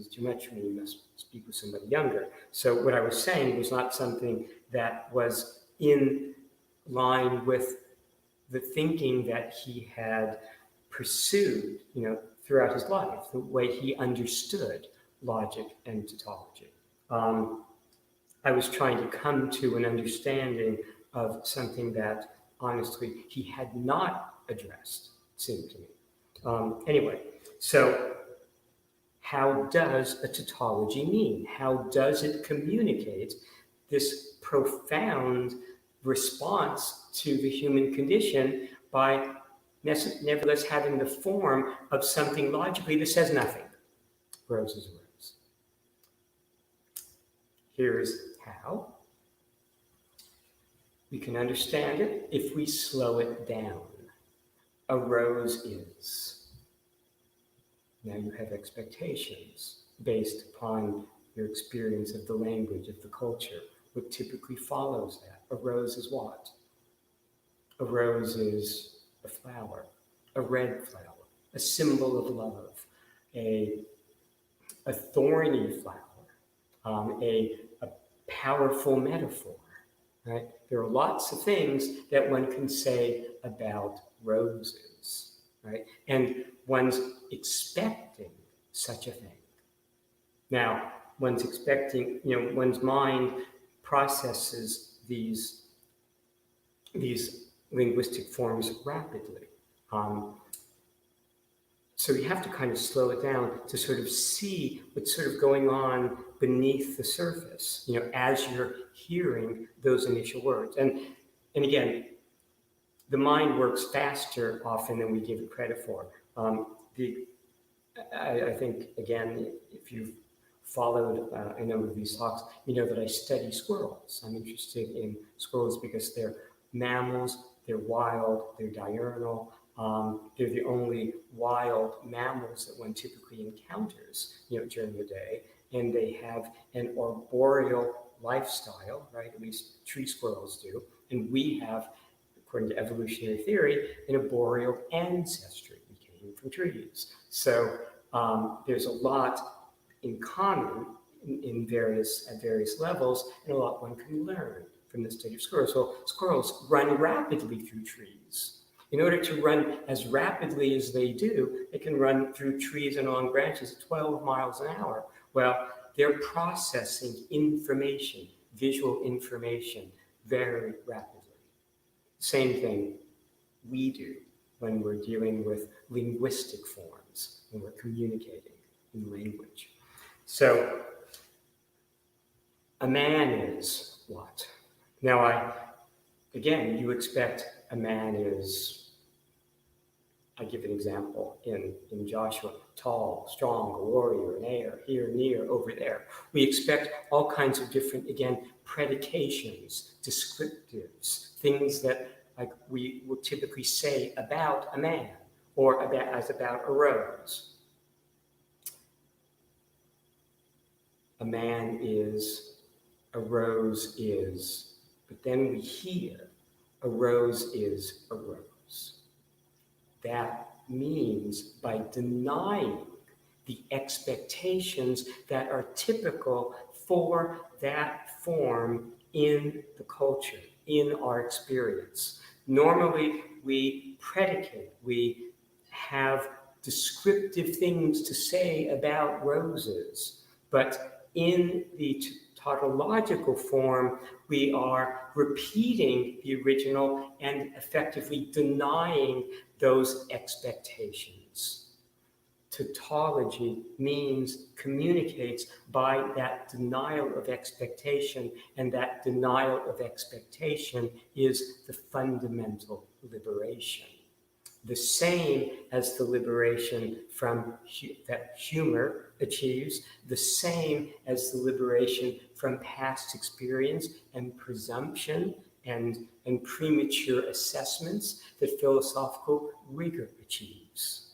too much for me, you must speak with somebody younger. So what I was saying was not something that was in line with the thinking that he had pursued, throughout his life, the way he understood logic and tautology. I was trying to come to an understanding of something that, honestly, he had not addressed, it seemed to me. Anyway, so how does a tautology mean? How does it communicate this profound response to the human condition by nevertheless having the form of something logically that says nothing? Rose is a rose. Here's how. We can understand it if we slow it down. A rose is. Now you have expectations based upon your experience of the language, of the culture. What typically follows that? A rose is what? A rose is a flower, a red flower, a symbol of love, a thorny flower, a powerful metaphor, right? There are lots of things that one can say about roses, right? And one's expecting such a thing. Now, one's expecting, one's mind processes these linguistic forms rapidly. So you have to kind of slow it down to sort of see what's sort of going on beneath the surface, as you're hearing those initial words. And again, the mind works faster often than we give it credit for. I think, again, if you've followed a number of these talks, you know that I study squirrels. I'm interested in squirrels because they're mammals, they're wild, they're diurnal. They're the only wild mammals that one typically encounters, during the day, and they have an arboreal lifestyle, right? At least tree squirrels do, and we have, according to evolutionary theory, an arboreal ancestry. We came from trees, so there's a lot in common at various levels, and a lot one can learn from the study of squirrels. So squirrels run rapidly through trees. In order to run as rapidly as they do, they can run through trees and on branches at 12 miles an hour. Well, they're processing information, visual information, very rapidly. Same thing we do when we're dealing with linguistic forms, when we're communicating in language. So, a man is what? Now, again, you expect a man is, I give an example in Joshua, tall, strong, a warrior, an heir, here, near, over there. We expect all kinds of different, again, predications, descriptives, things that like we will typically say about a man or about a rose. A man is, a rose is, but then we hear a rose is a rose. That means by denying the expectations that are typical for that form in the culture, in our experience. Normally, we predicate, we have descriptive things to say about roses, but in the tautological form, we are repeating the original and effectively denying those expectations. Tautology means, communicates by that denial of expectation, and that denial of expectation is the fundamental liberation. The same as the liberation from that humor achieves, the same as the liberation from past experience and presumption and premature assessments that philosophical rigor achieves.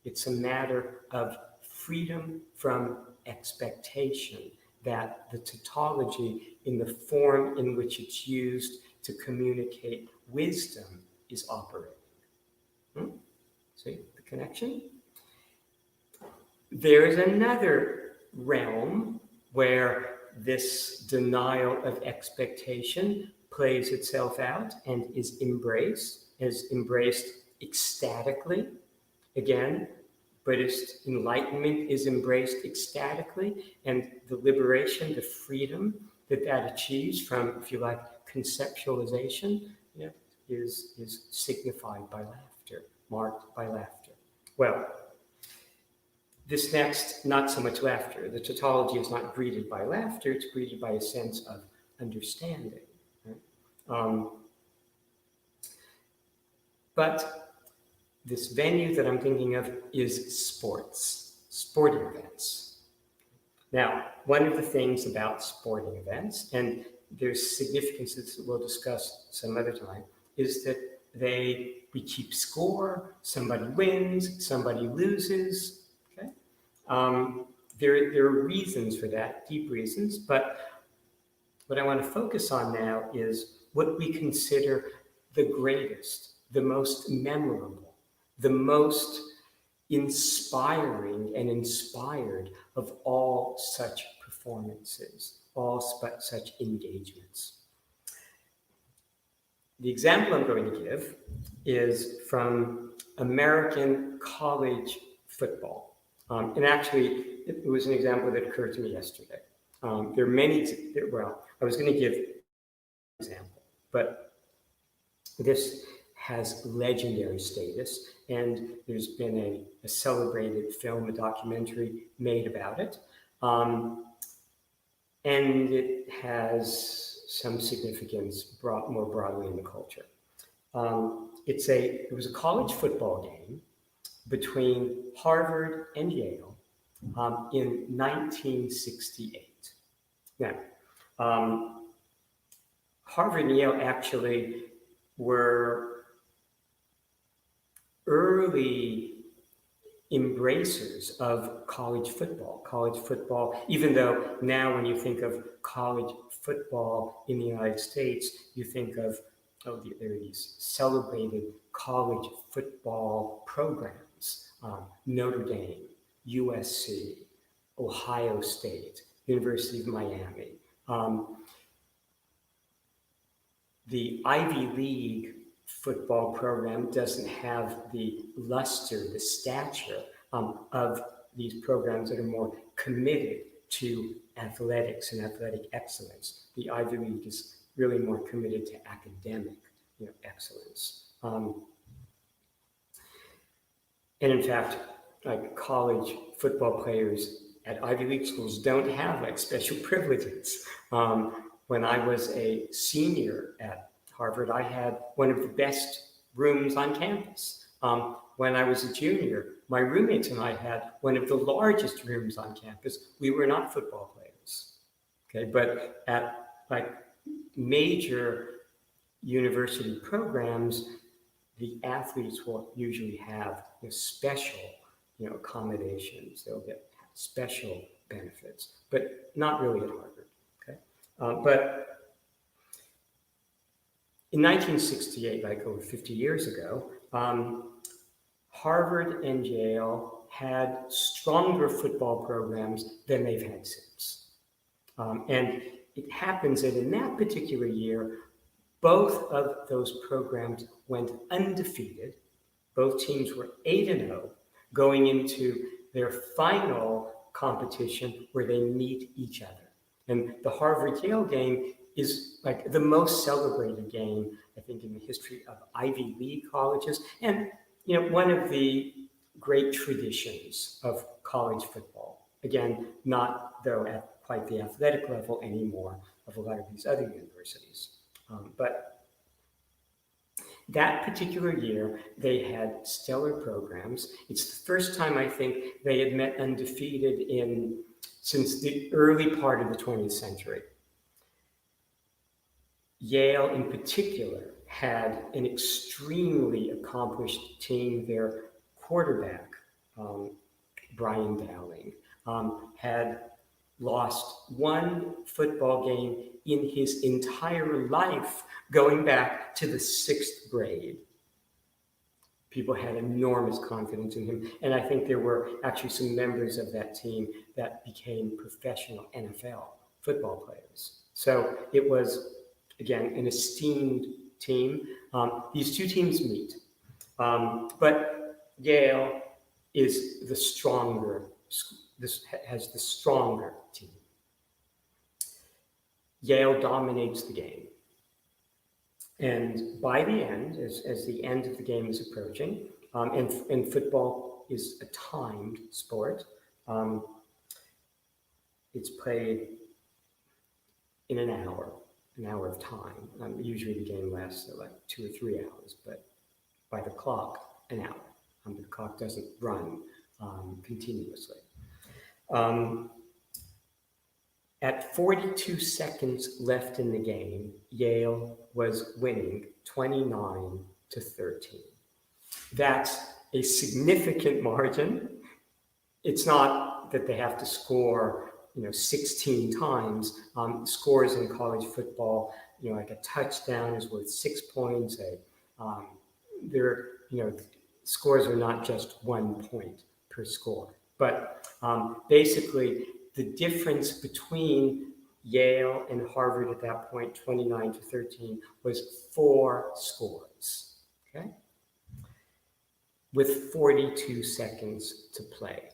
It's a matter of freedom from expectation that the tautology, in the form in which it's used to communicate wisdom, is operating. See the connection? There is another realm where this denial of expectation plays itself out and is embraced, is embraced ecstatically. Again, Buddhist enlightenment is embraced ecstatically, and the liberation, the freedom that achieves from, if you like, conceptualization, is signified by laughter, marked by laughter. Well, this next, not so much laughter. The tautology is not greeted by laughter, it's greeted by a sense of understanding. Right? But this venue that I'm thinking of is sporting events. Now, one of the things about sporting events, and there's significances that we'll discuss some other time, is that we keep score, somebody wins, somebody loses. Okay? There are reasons for that, deep reasons, but what I want to focus on now is what we consider the greatest, the most memorable, the most inspiring and inspired of all such performances, all such engagements. The example I'm going to give is from American college football. And actually, it was an example that occurred to me yesterday. There are many, well, I was going to give an example, but this has legendary status, and there's been a celebrated film, a documentary made about it. And it has some significance more broadly in the culture. It was a college football game between Harvard and Yale in 1968. Now, Harvard and Yale actually were early embracers of college football. College football, even though now when you think of college football in the United States, you think of, there are these celebrated college football programs, Notre Dame, USC, Ohio State, University of Miami. The Ivy League football program doesn't have the luster, the stature of these programs that are more committed to athletics and athletic excellence. The Ivy League is really more committed to academic excellence. And in fact, like college football players at Ivy League schools don't have like special privileges. When I was a senior at Harvard, I had one of the best rooms on campus. When I was a junior, my roommates and I had one of the largest rooms on campus. We were not football players, okay? But at like major university programs, the athletes will usually have special, accommodations. They'll get special benefits, but not really at Harvard, okay? But in 1968, like over 50 years ago, Harvard and Yale had stronger football programs than they've had since. And it happens that in that particular year, both of those programs went undefeated. Both teams were 8-0 going into their final competition where they meet each other. And the Harvard-Yale game is like the most celebrated game, I think, in the history of Ivy League colleges, and one of the great traditions of college football. Again, not though at quite the athletic level anymore of a lot of these other universities. But that particular year, they had stellar programs. It's the first time I think they had met undefeated since the early part of the 20th century. Yale in particular had an extremely accomplished team. Their quarterback, Brian Dowling, had lost one football game in his entire life going back to the 6th grade. People had enormous confidence in him. And I think there were actually some members of that team that became professional NFL football players. So it was, again, an esteemed team. These two teams meet. But Yale is the stronger, has the stronger team. Yale dominates the game. And by the end, as the end of the game is approaching, and football is a timed sport, it's played in an hour of time. Usually the game lasts like 2 or 3 hours, but by the clock, an hour. The clock doesn't run continuously. At 42 seconds left in the game, Yale was winning 29-13. That's a significant margin. It's not that they have to score 16 times. Scores in college football, like a touchdown is worth 6 points. Scores are not just 1 point per score. But basically, the difference between Yale and Harvard at that point, 29-13, was 4 scores, okay? With 42 seconds to play.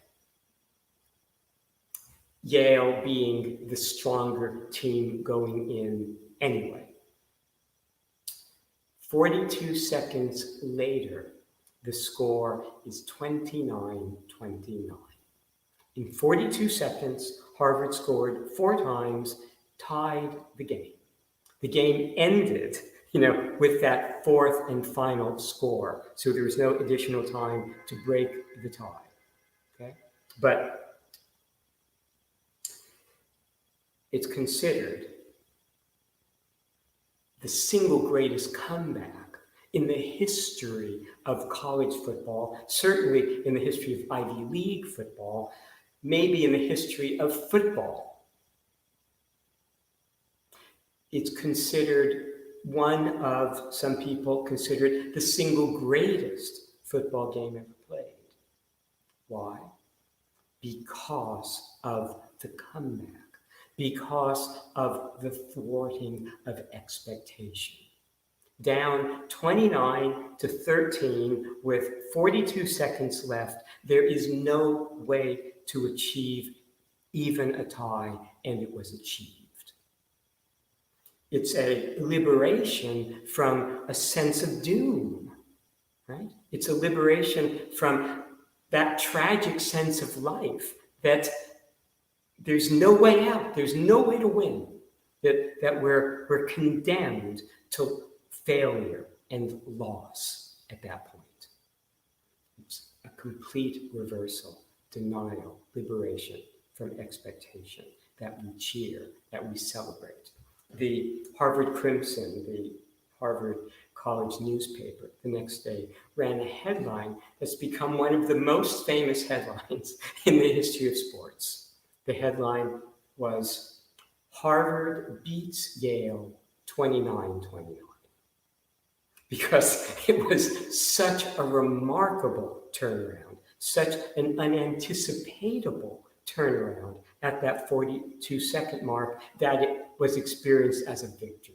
Yale being the stronger team going in anyway. 42 seconds later, the score is 29-29. In 42 seconds, Harvard scored 4 times, tied the game. The game ended, with that 4th and final score. So there was no additional time to break the tie. Okay? But it's considered the single greatest comeback in the history of college football, certainly in the history of Ivy League football, maybe in the history of football. It's considered some people consider it the single greatest football game ever played. Why? Because of the comeback, because of the thwarting of expectation. Down 29-13 with 42 seconds left, there is no way to achieve even a tie, and it was achieved. It's a liberation from a sense of doom, right? It's a liberation from that tragic sense of life that there's no way out, there's no way to win, that we're condemned to failure and loss at that point. It's a complete reversal, denial, liberation from expectation, that we cheer, that we celebrate. The Harvard Crimson, the Harvard College newspaper, the next day ran a headline that's become one of the most famous headlines in the history of sports. The headline was, "Harvard beats Yale 29-29. Because it was such a remarkable turnaround, such an unanticipatable turnaround at that 42-second mark that it was experienced as a victory,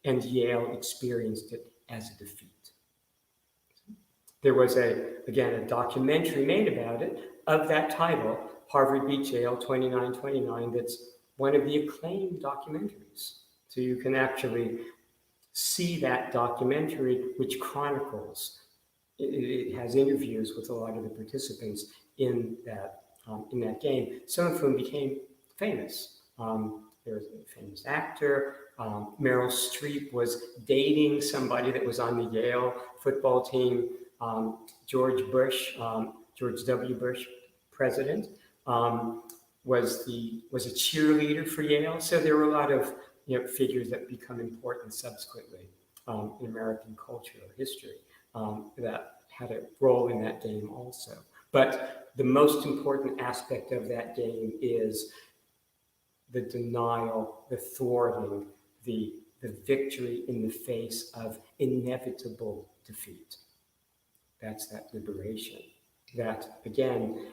and Yale experienced it as a defeat. There was a documentary made about it of that title, Harvard beats Yale 29-29, that's one of the acclaimed documentaries. So you can actually see that documentary, which chronicles, it has interviews with a lot of the participants in that game, some of whom became famous. There was a famous actor. Meryl Streep was dating somebody that was on the Yale football team. George W. Bush, president, was a cheerleader for Yale. So there were a lot of figures that become important subsequently in American culture or history that had a role in that game also. But the most important aspect of that game is the denial, the thwarting, the victory in the face of inevitable defeat. That's that liberation. That, again,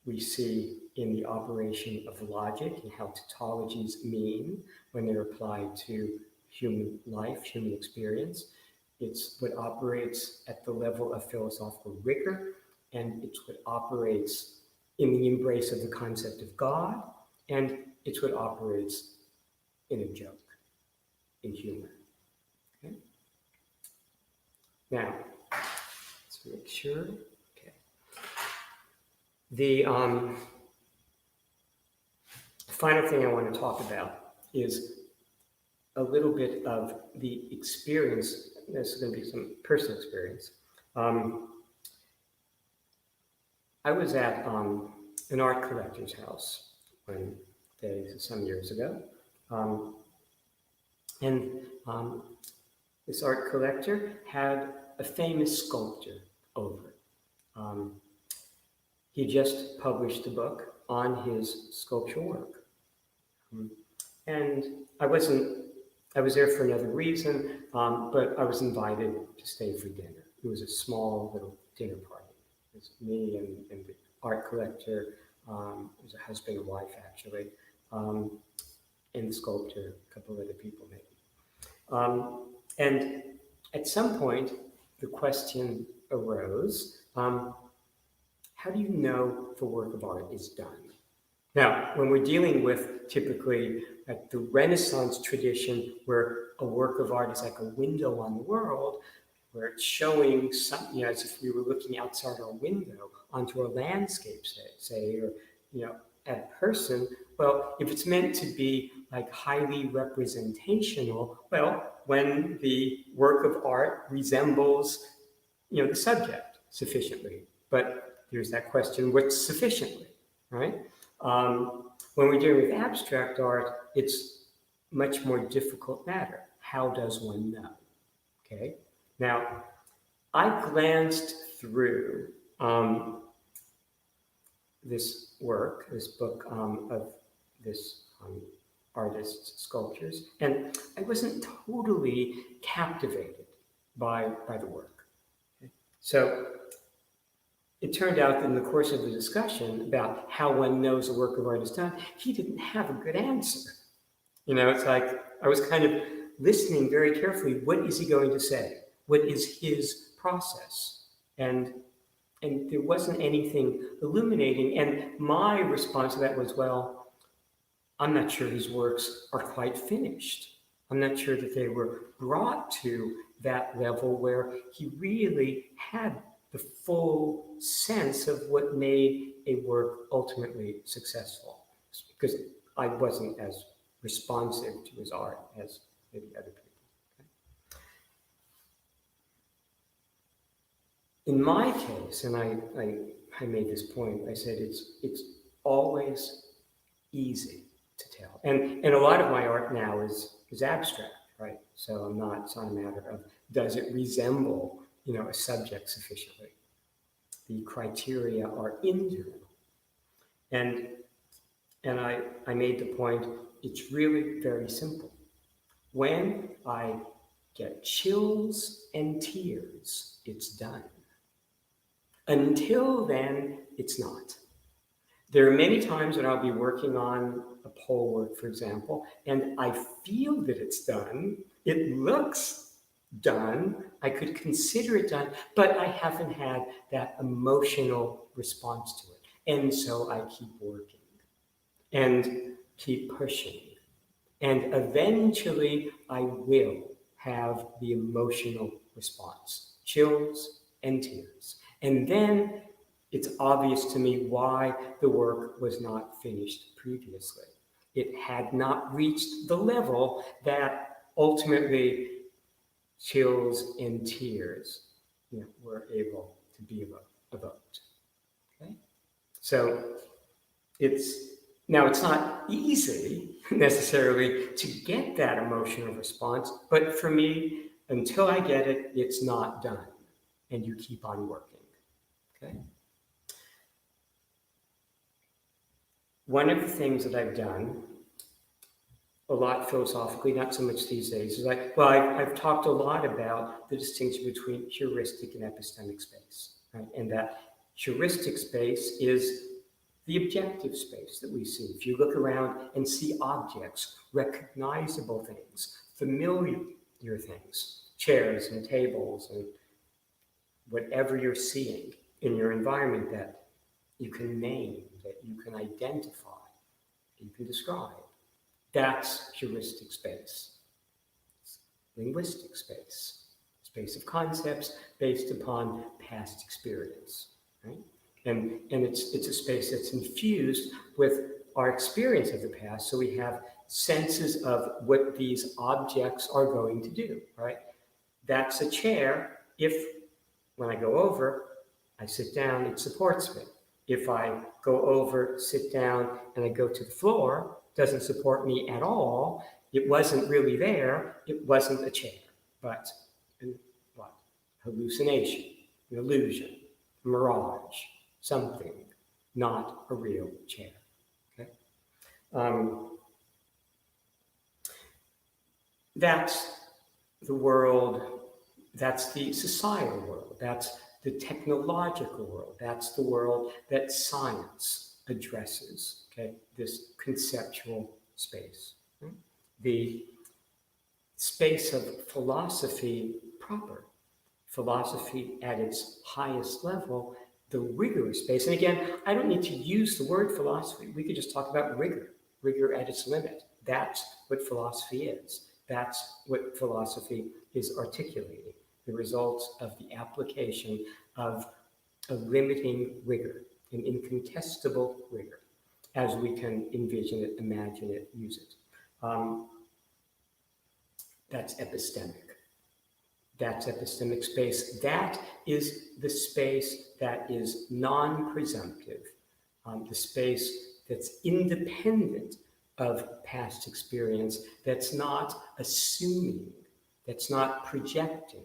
we see in the operation of logic and how tautologies mean when they're applied to human life, human experience. It's what operates at the level of philosophical rigor, and it's what operates in the embrace of the concept of God, and it's what operates in a joke, in humor. Okay? Now, let's make sure. Okay. The final thing I want to talk about is a little bit of the experience. This is going to be some personal experience. I was at an art collector's house one day some years ago. And this art collector had a famous sculptor over. He just published a book on his sculptural work. And I was there for another reason, but I was invited to stay for dinner. It was a small little dinner party. It was me and the art collector, it was a husband and wife actually, and the sculptor, a couple of other people maybe. And at some point, the question arose, how do you know if a work of art is done? Now, when we're dealing with typically like the Renaissance tradition, where a work of art is like a window on the world, where it's showing something, as if we were looking outside our window onto a landscape, say, or at a person. Well, if it's meant to be like highly representational, well, when the work of art resembles, the subject sufficiently. But there's that question: what's sufficiently, right? When we're dealing with abstract art, it's much more difficult matter. How does one know? Okay. Now, I glanced through this book of this artist's sculptures, and I wasn't totally captivated by the work. Okay? So it turned out that in the course of the discussion about how one knows a work of art is done, he didn't have a good answer. It's like I was kind of listening very carefully. What is he going to say? What is his process? And there wasn't anything illuminating. And my response to that was, well, I'm not sure his works are quite finished. I'm not sure that they were brought to that level where he really had the full sense of what made a work ultimately successful. Because I wasn't as responsive to his art as maybe other people. In my case, and I made this point, I said it's always easy to tell. And a lot of my art now is abstract, right? So it's not a matter of does it resemble, a subject sufficiently. The criteria are internal. And I made the point, it's really very simple. When I get chills and tears, it's done. Until then, it's not. There are many times when I'll be working on a pole work, for example, and I feel that it's done. It looks done. I could consider it done, but I haven't had that emotional response to it. And so I keep working and keep pushing. And eventually I will have the emotional response, chills and tears. And then it's obvious to me why the work was not finished previously. It had not reached the level that ultimately chills and tears were able to be evoked. Okay? So it's not easy necessarily to get that emotional response, but for me, until I get it, it's not done. And you keep on working. Okay? One of the things that I've done a lot philosophically, not so much these days, is I've talked a lot about the distinction between heuristic and epistemic space, right? And that heuristic space is the objective space that we see. If you look around and see objects, recognizable things, familiar things, chairs and tables and whatever you're seeing in your environment that you can name, that you can identify, you can describe. That's heuristic space. It's linguistic space, space of concepts based upon past experience, right? And it's a space that's infused with our experience of the past, so we have senses of what these objects are going to do, right? That's a chair. If, when I go over, I sit down, it supports me. If I go over, sit down, and I go to the floor, doesn't support me at all. It wasn't really there. It wasn't a chair, but what? Hallucination, an illusion, a mirage, something, not a real chair. Okay? That's the world, that's the societal world, that's the technological world, that's the world that science addresses, okay, this conceptual space. Right? The space of philosophy proper, philosophy at its highest level, the rigorous space. And again, I don't need to use the word philosophy. We could just talk about rigor at its limit. That's what philosophy is. That's what philosophy is articulating, the results of the application of a limiting rigor, an incontestable rigor, as we can envision it, imagine it, use it. That's epistemic. That's epistemic space. That is the space that is non-presumptive, the space that's independent of past experience, that's not assuming, that's not projecting,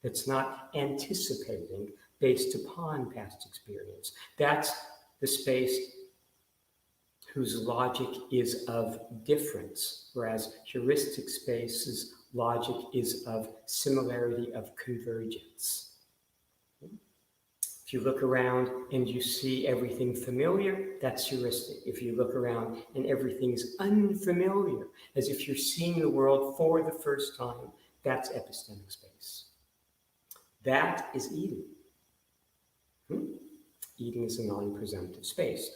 that's not anticipating based upon past experience. That's the space whose logic is of difference, whereas heuristic space's logic is of similarity, of convergence. If you look around and you see everything familiar, that's heuristic. If you look around and everything is unfamiliar, as if you're seeing the world for the first time, that's epistemic space. That is Eden. Eden is a non-presumptive space,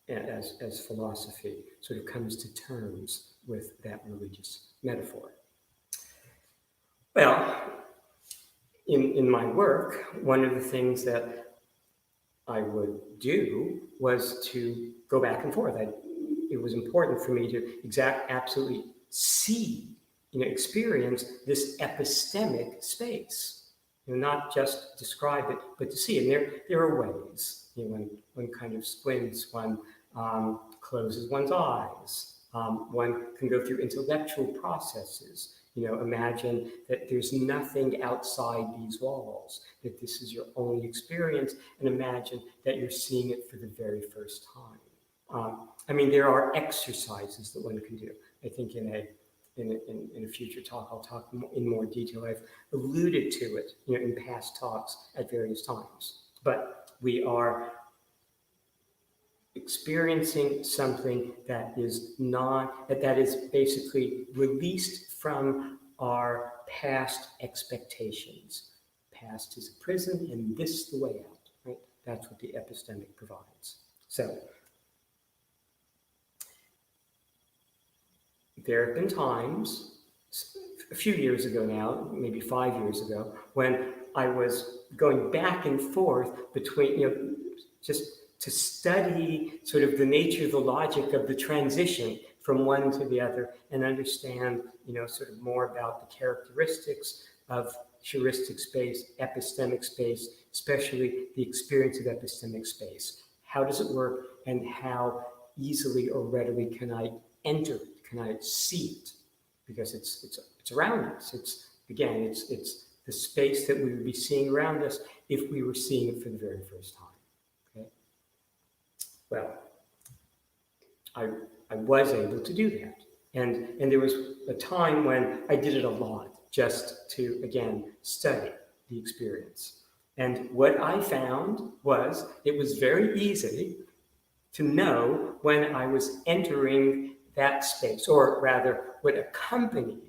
as philosophy sort of comes to terms with that religious metaphor. Well, in my work, one of the things that I would do was to go back and forth. It was important for me to absolutely see, experience this epistemic space. Not just describe it, but to see it. And there are ways. One kind of squints, one closes one's eyes. One can go through intellectual processes. Imagine that there's nothing outside these walls, that this is your only experience, and imagine that you're seeing it for the very first time. There are exercises that one can do. I think in a future talk, I'll talk in more detail. I've alluded to it, in past talks at various times. But we are experiencing something that is basically released from our past expectations. Past is a prison, and this the way out. Right? That's what the epistemic provides. So there have been times, a few years ago now, maybe 5 years ago, when I was going back and forth between, just to study sort of the nature, the logic of the transition from one to the other and understand, sort of more about the characteristics of heuristic space, epistemic space, especially the experience of epistemic space. How does it work, and how easily or readily can I enter it? Can I see it? Because it's around us. It's the space that we would be seeing around us if we were seeing it for the very first time. Okay. Well, I was able to do that, and there was a time when I did it a lot, just to again study the experience. And what I found was it was very easy to know when I was entering that space, or rather what accompanied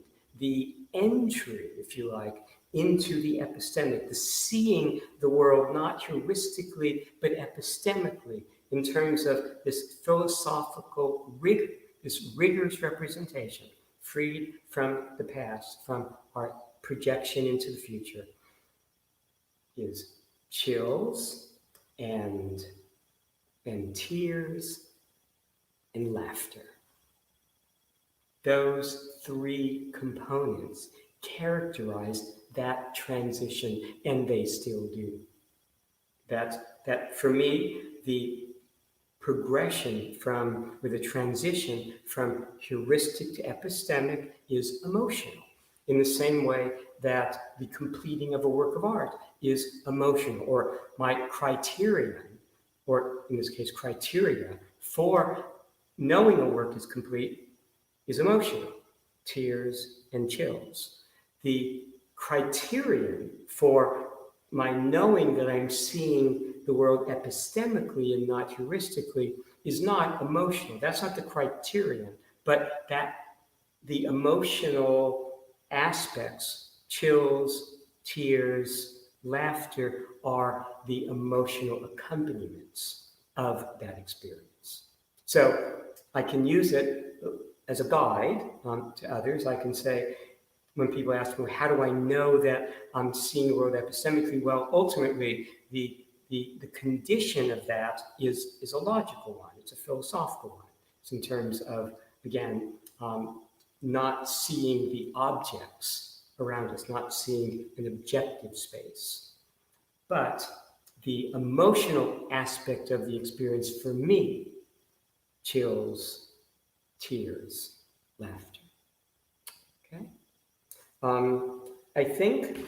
the entry, if you like, into the epistemic, the seeing the world not heuristically, but epistemically, in terms of this philosophical rigor, this rigorous representation, freed from the past, from our projection into the future, is chills and tears and laughter. Those three components characterize that transition, and they still do. That for me, the progression from, with a transition from heuristic to epistemic is emotional, in the same way that the completing of a work of art is emotional, or my criterion, or in this case, criteria for knowing a work is complete is emotional, tears and chills. The criterion for my knowing that I'm seeing the world epistemically and not heuristically is not emotional. That's not the criterion, but that the emotional aspects, chills, tears, laughter, are the emotional accompaniments of that experience. So I can use it as a guide to others. I can say, when people ask me, how do I know that I'm seeing the world epistemically? Well, ultimately, the condition of that is a logical one. It's a philosophical one. It's in terms of, again, not seeing the objects around us, not seeing an objective space. But the emotional aspect of the experience for me, chills, tears, laughter. Okay? I think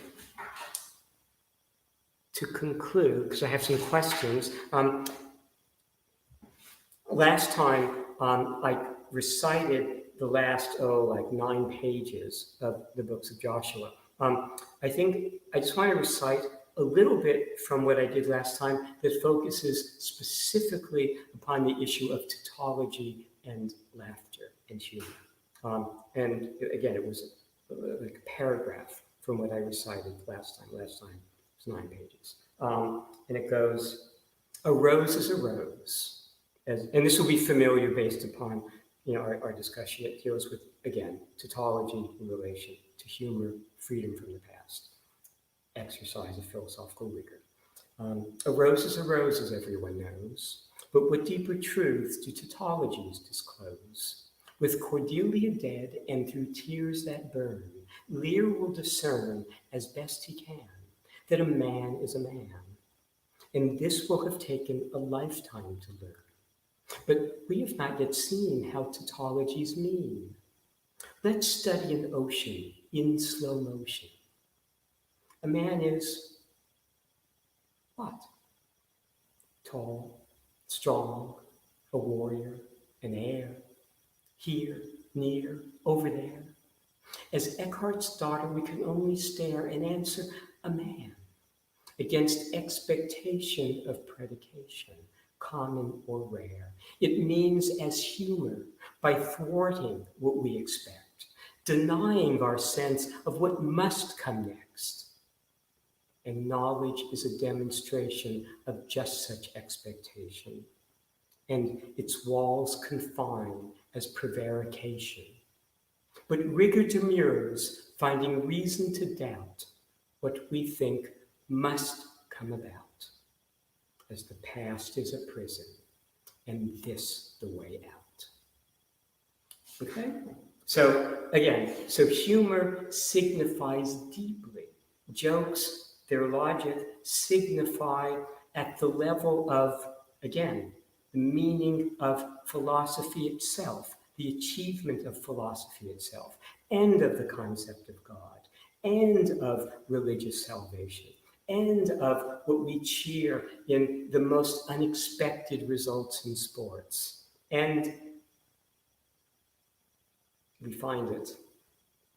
to conclude, because I have some questions, last time I recited the last, 9 pages of the books of Joshua. I think I just want to recite a little bit from what I did last time that focuses specifically upon the issue of tautology and laughter and humor. And again, it was like a paragraph from what I recited last time. Last time it was 9 pages. And it goes, a rose is a rose. And this will be familiar based upon our discussion. It deals with, again, tautology in relation to humor, freedom from the past, exercise of philosophical rigor. A rose, as everyone knows, but what deeper truths do tautologies disclose? With Cordelia dead and through tears that burn, Lear will discern as best he can that a man is a man, and this will have taken a lifetime to learn. But we have not yet seen how tautologies mean. Let's study an ocean in slow motion. A man is what? Tall, strong, a warrior, an heir, here, near, over there. As Eckhart's daughter, we can only stare and answer, a man, against expectation of predication, common or rare. It means as humor, by thwarting what we expect, denying our sense of what must come next. And knowledge is a demonstration of just such expectation, and its walls confine as prevarication. But rigor demurs, finding reason to doubt what we think must come about, as the past is a prison, and this the way out. Okay? So again, humor signifies deeply. Jokes, their logic, signify at the level of, again, the meaning of philosophy itself, the achievement of philosophy itself, and of the concept of God, and of religious salvation, and of what we cheer in the most unexpected results in sports. And we find it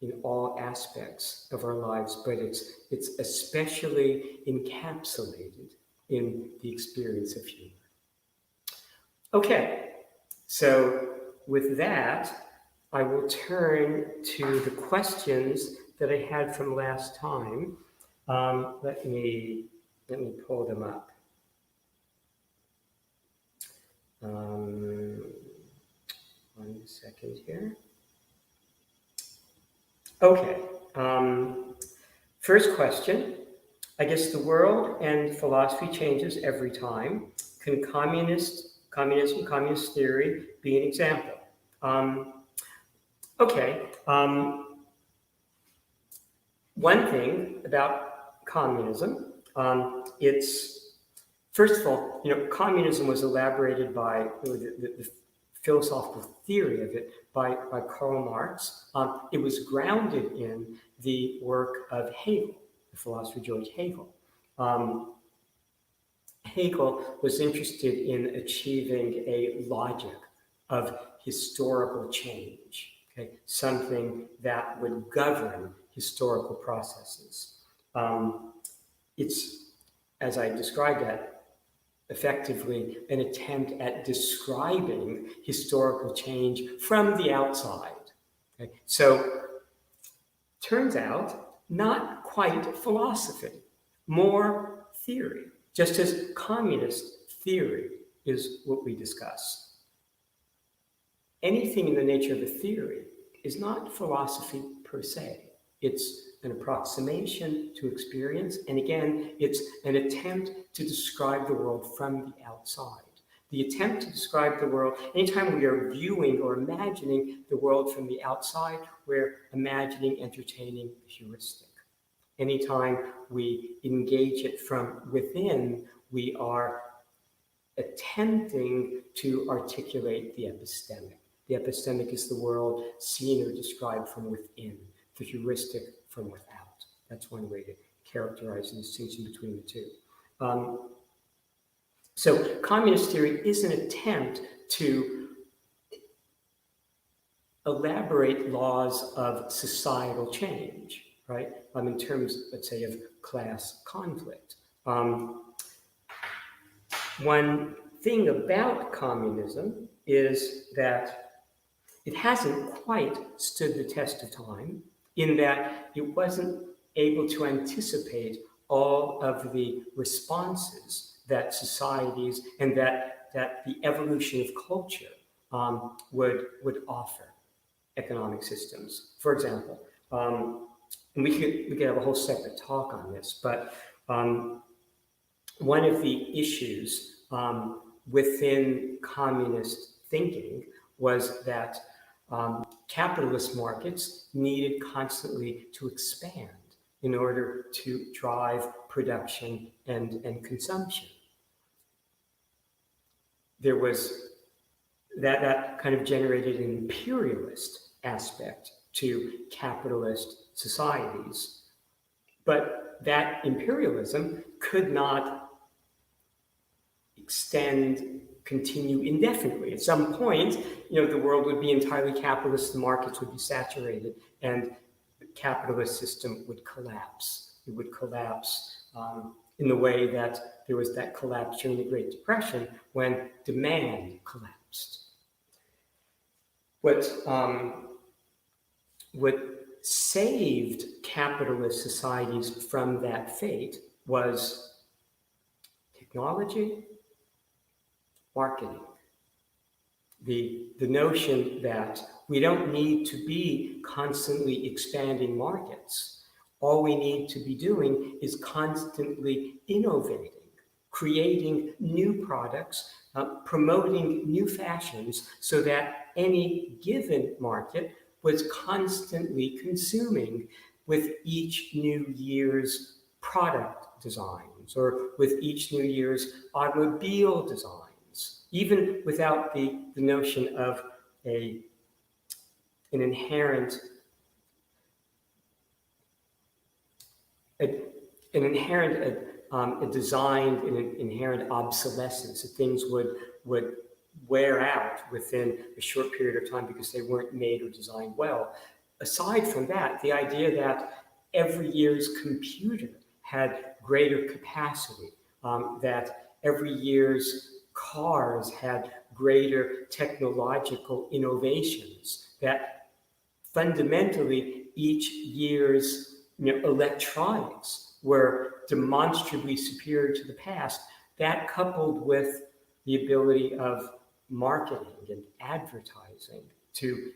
in all aspects of our lives, but it's especially encapsulated in the experience of humor. Okay, so with that, I will turn to the questions that I had from last time. Let me pull them up. One second here. Okay. First question. I guess the world and philosophy changes every time. Can communist theory be an example? Okay. One thing about communism, it's first of all, communism was elaborated by the philosophical theory of it by Karl Marx. It was grounded in the work of Hegel, the philosopher George Hegel. Hegel was interested in achieving a logic of historical change, okay? Something that would govern historical processes. It's, as I described that, effectively an attempt at describing historical change from the outside. Okay? So, turns out, not quite philosophy, more theory, just as communist theory is what we discuss. Anything in the nature of a theory is not philosophy per se. It's an approximation to experience, and again, it's an attempt to describe the world from the outside. The attempt to describe the world, anytime we are viewing or imagining the world from the outside, we're imagining, entertaining the heuristic. Anytime we engage it from within, we are attempting to articulate the epistemic. The epistemic is the world seen or described from within, the heuristic from without. That's one way to characterize the distinction between the two. So communist theory is an attempt to elaborate laws of societal change, right? In terms, let's say, of class conflict. One thing about communism is that it hasn't quite stood the test of time, in that it wasn't able to anticipate all of the responses that societies and that the evolution of culture would offer economic systems. For example, and we could have a whole separate talk on this, but one of the issues within communist thinking was that capitalist markets needed constantly to expand in order to drive production and consumption. There was that kind of generated an imperialist aspect to capitalist societies. But that imperialism could not continue indefinitely. At some point, the world would be entirely capitalist, the markets would be saturated, and the capitalist system would collapse. It would collapse in the way that there was that collapse during the Great Depression when demand collapsed. What saved capitalist societies from that fate was technology, marketing. The notion that we don't need to be constantly expanding markets. All we need to be doing is constantly innovating, creating new products, promoting new fashions so that any given market was constantly consuming with each new year's product designs or with each new year's automobile designs, even without the notion of an inherent a design and an inherent obsolescence, that things would wear out within a short period of time because they weren't made or designed well. Aside from that, the idea that every year's computer had greater capacity, that every year's cars had greater technological innovations, that fundamentally each year's electronics were demonstrably superior to the past. That coupled with the ability of marketing and advertising to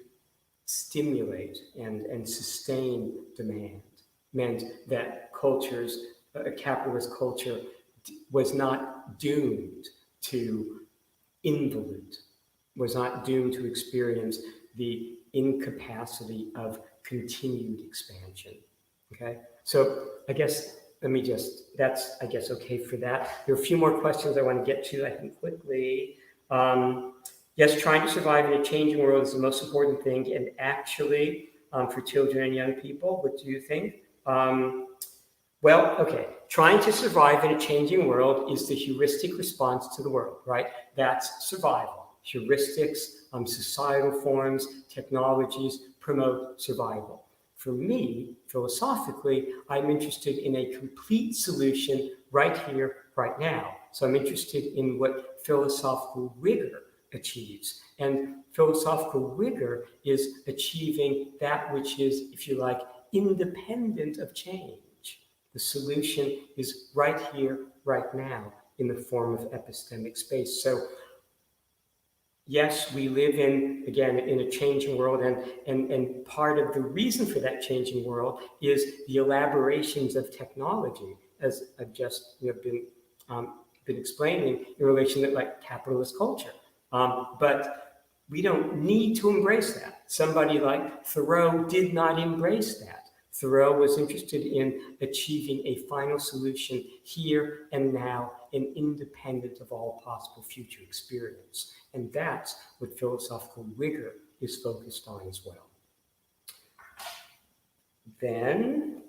stimulate and sustain demand meant that a capitalist culture was not doomed to involute, was not doomed to experience the incapacity of continued expansion. Okay, so I guess that's okay for that. There are a few more questions I want to get to, I think, quickly. Yes, trying to survive in a changing world is the most important thing, and actually, for children and young people, what do you think? Well, okay, trying to survive in a changing world is the heuristic response to the world, right? That's survival. Heuristics, societal forms, technologies promote survival. For me, philosophically, I'm interested in a complete solution right here, right now. So I'm interested in what philosophical rigor achieves. And philosophical rigor is achieving that which is, if you like, independent of change. The solution is right here, right now, in the form of epistemic space. So yes, we live in a changing world, and part of the reason for that changing world is the elaborations of technology, as I've just been explaining in relation to like capitalist culture. But we don't need to embrace that. Somebody like Thoreau did not embrace that. Thoreau was interested in achieving a final solution here and now and independent of all possible future experience. And that's what philosophical rigor is focused on as well. Then,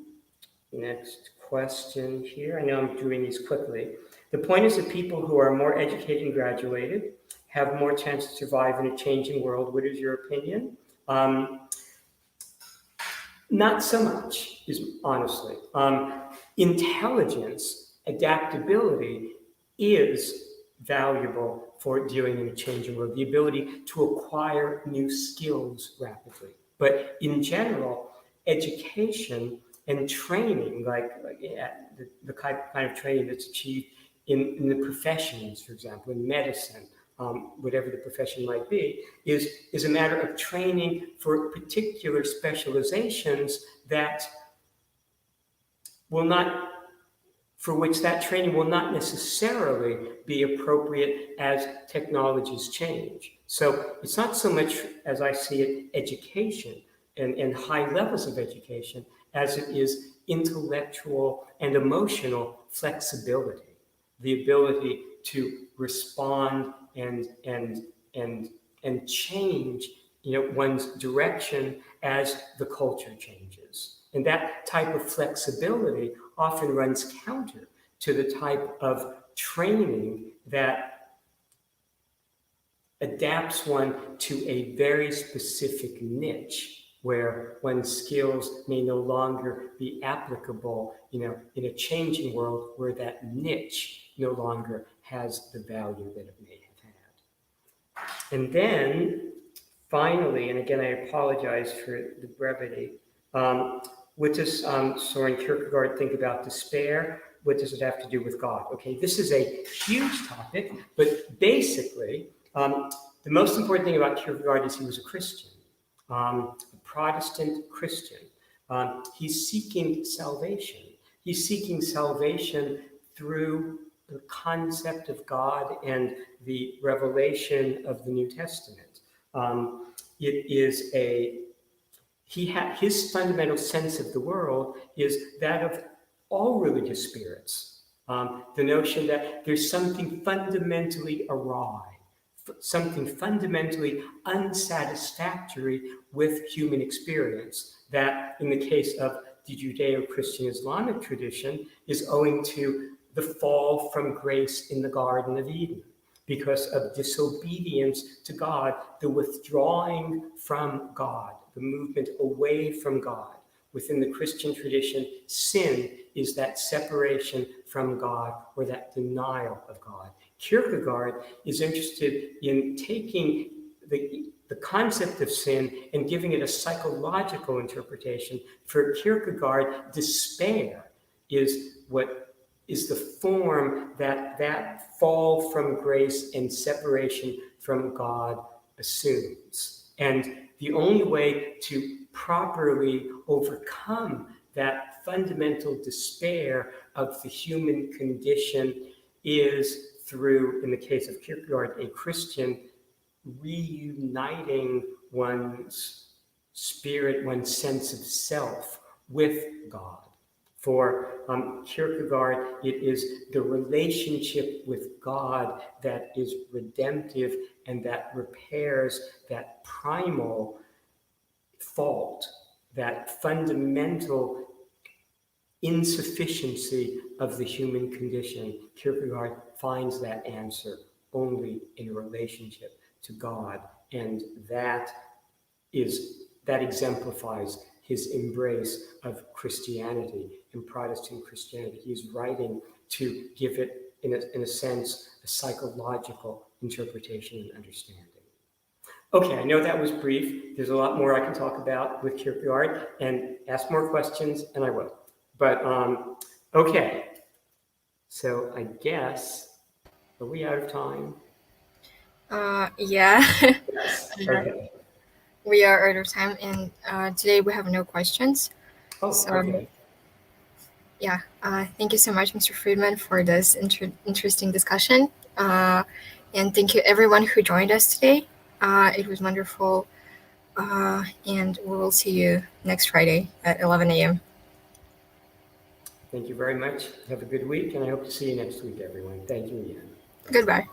next question here. I know I'm doing these quickly. The point is that people who are more educated and graduated have more chance to survive in a changing world. What is your opinion? Not so much, is honestly. Intelligence, adaptability is valuable for dealing in a changing world, the ability to acquire new skills rapidly. But in general, education and training, the kind of training that's achieved in the professions, for example, in medicine, whatever the profession might be, is a matter of training for particular specializations that will not, for which that training will not necessarily be appropriate as technologies change. So it's not so much, as I see it, education and high levels of education as it is intellectual and emotional flexibility, the ability to respond and change one's direction as the culture changes. And that type of flexibility often runs counter to the type of training that adapts one to a very specific niche where one's skills may no longer be applicable, in a changing world where that niche no longer has the value that it may have had. And then, finally, and again, I apologize for the brevity, what does Soren Kierkegaard think about despair? What does it have to do with God? Okay, this is a huge topic, but basically, the most important thing about Kierkegaard is he was a Christian, a Protestant Christian. He's seeking salvation. He's seeking salvation through the concept of God and the revelation of the New Testament. It is his fundamental sense of the world is that of all religious spirits. The notion that there's something fundamentally awry, something fundamentally unsatisfactory with human experience, that in the case of the Judeo-Christian Islamic tradition is owing to the fall from grace in the Garden of Eden, because of disobedience to God, the withdrawing from God, the movement away from God. Within the Christian tradition, sin is that separation from God or that denial of God. Kierkegaard is interested in taking the the concept of sin and giving it a psychological interpretation. For Kierkegaard, despair is what is the form that fall from grace and separation from God assumes. And the only way to properly overcome that fundamental despair of the human condition is through, in the case of Kierkegaard, a Christian reuniting one's spirit, one's sense of self with God. For Kierkegaard, it is the relationship with God that is redemptive and that repairs that primal fault, that fundamental insufficiency of the human condition. Kierkegaard finds that answer only in a relationship to God, and that exemplifies his embrace of Christianity and Protestant Christianity. He's writing to give it, in a sense, a psychological interpretation and understanding. Okay, I know that was brief. There's a lot more I can talk about with Kierkegaard, and ask more questions, and I will. But, okay. So I guess, are we out of time? Yeah. Yes. Okay. We are out of time, and today we have no questions. Oh, So, okay. yeah, thank you so much, Mr. Friedman, for this interesting discussion. And thank you everyone who joined us today. It was wonderful. And we will see you next Friday at 11 a.m. Thank you very much. Have a good week, and I hope to see you next week, everyone. Thank you again. Goodbye.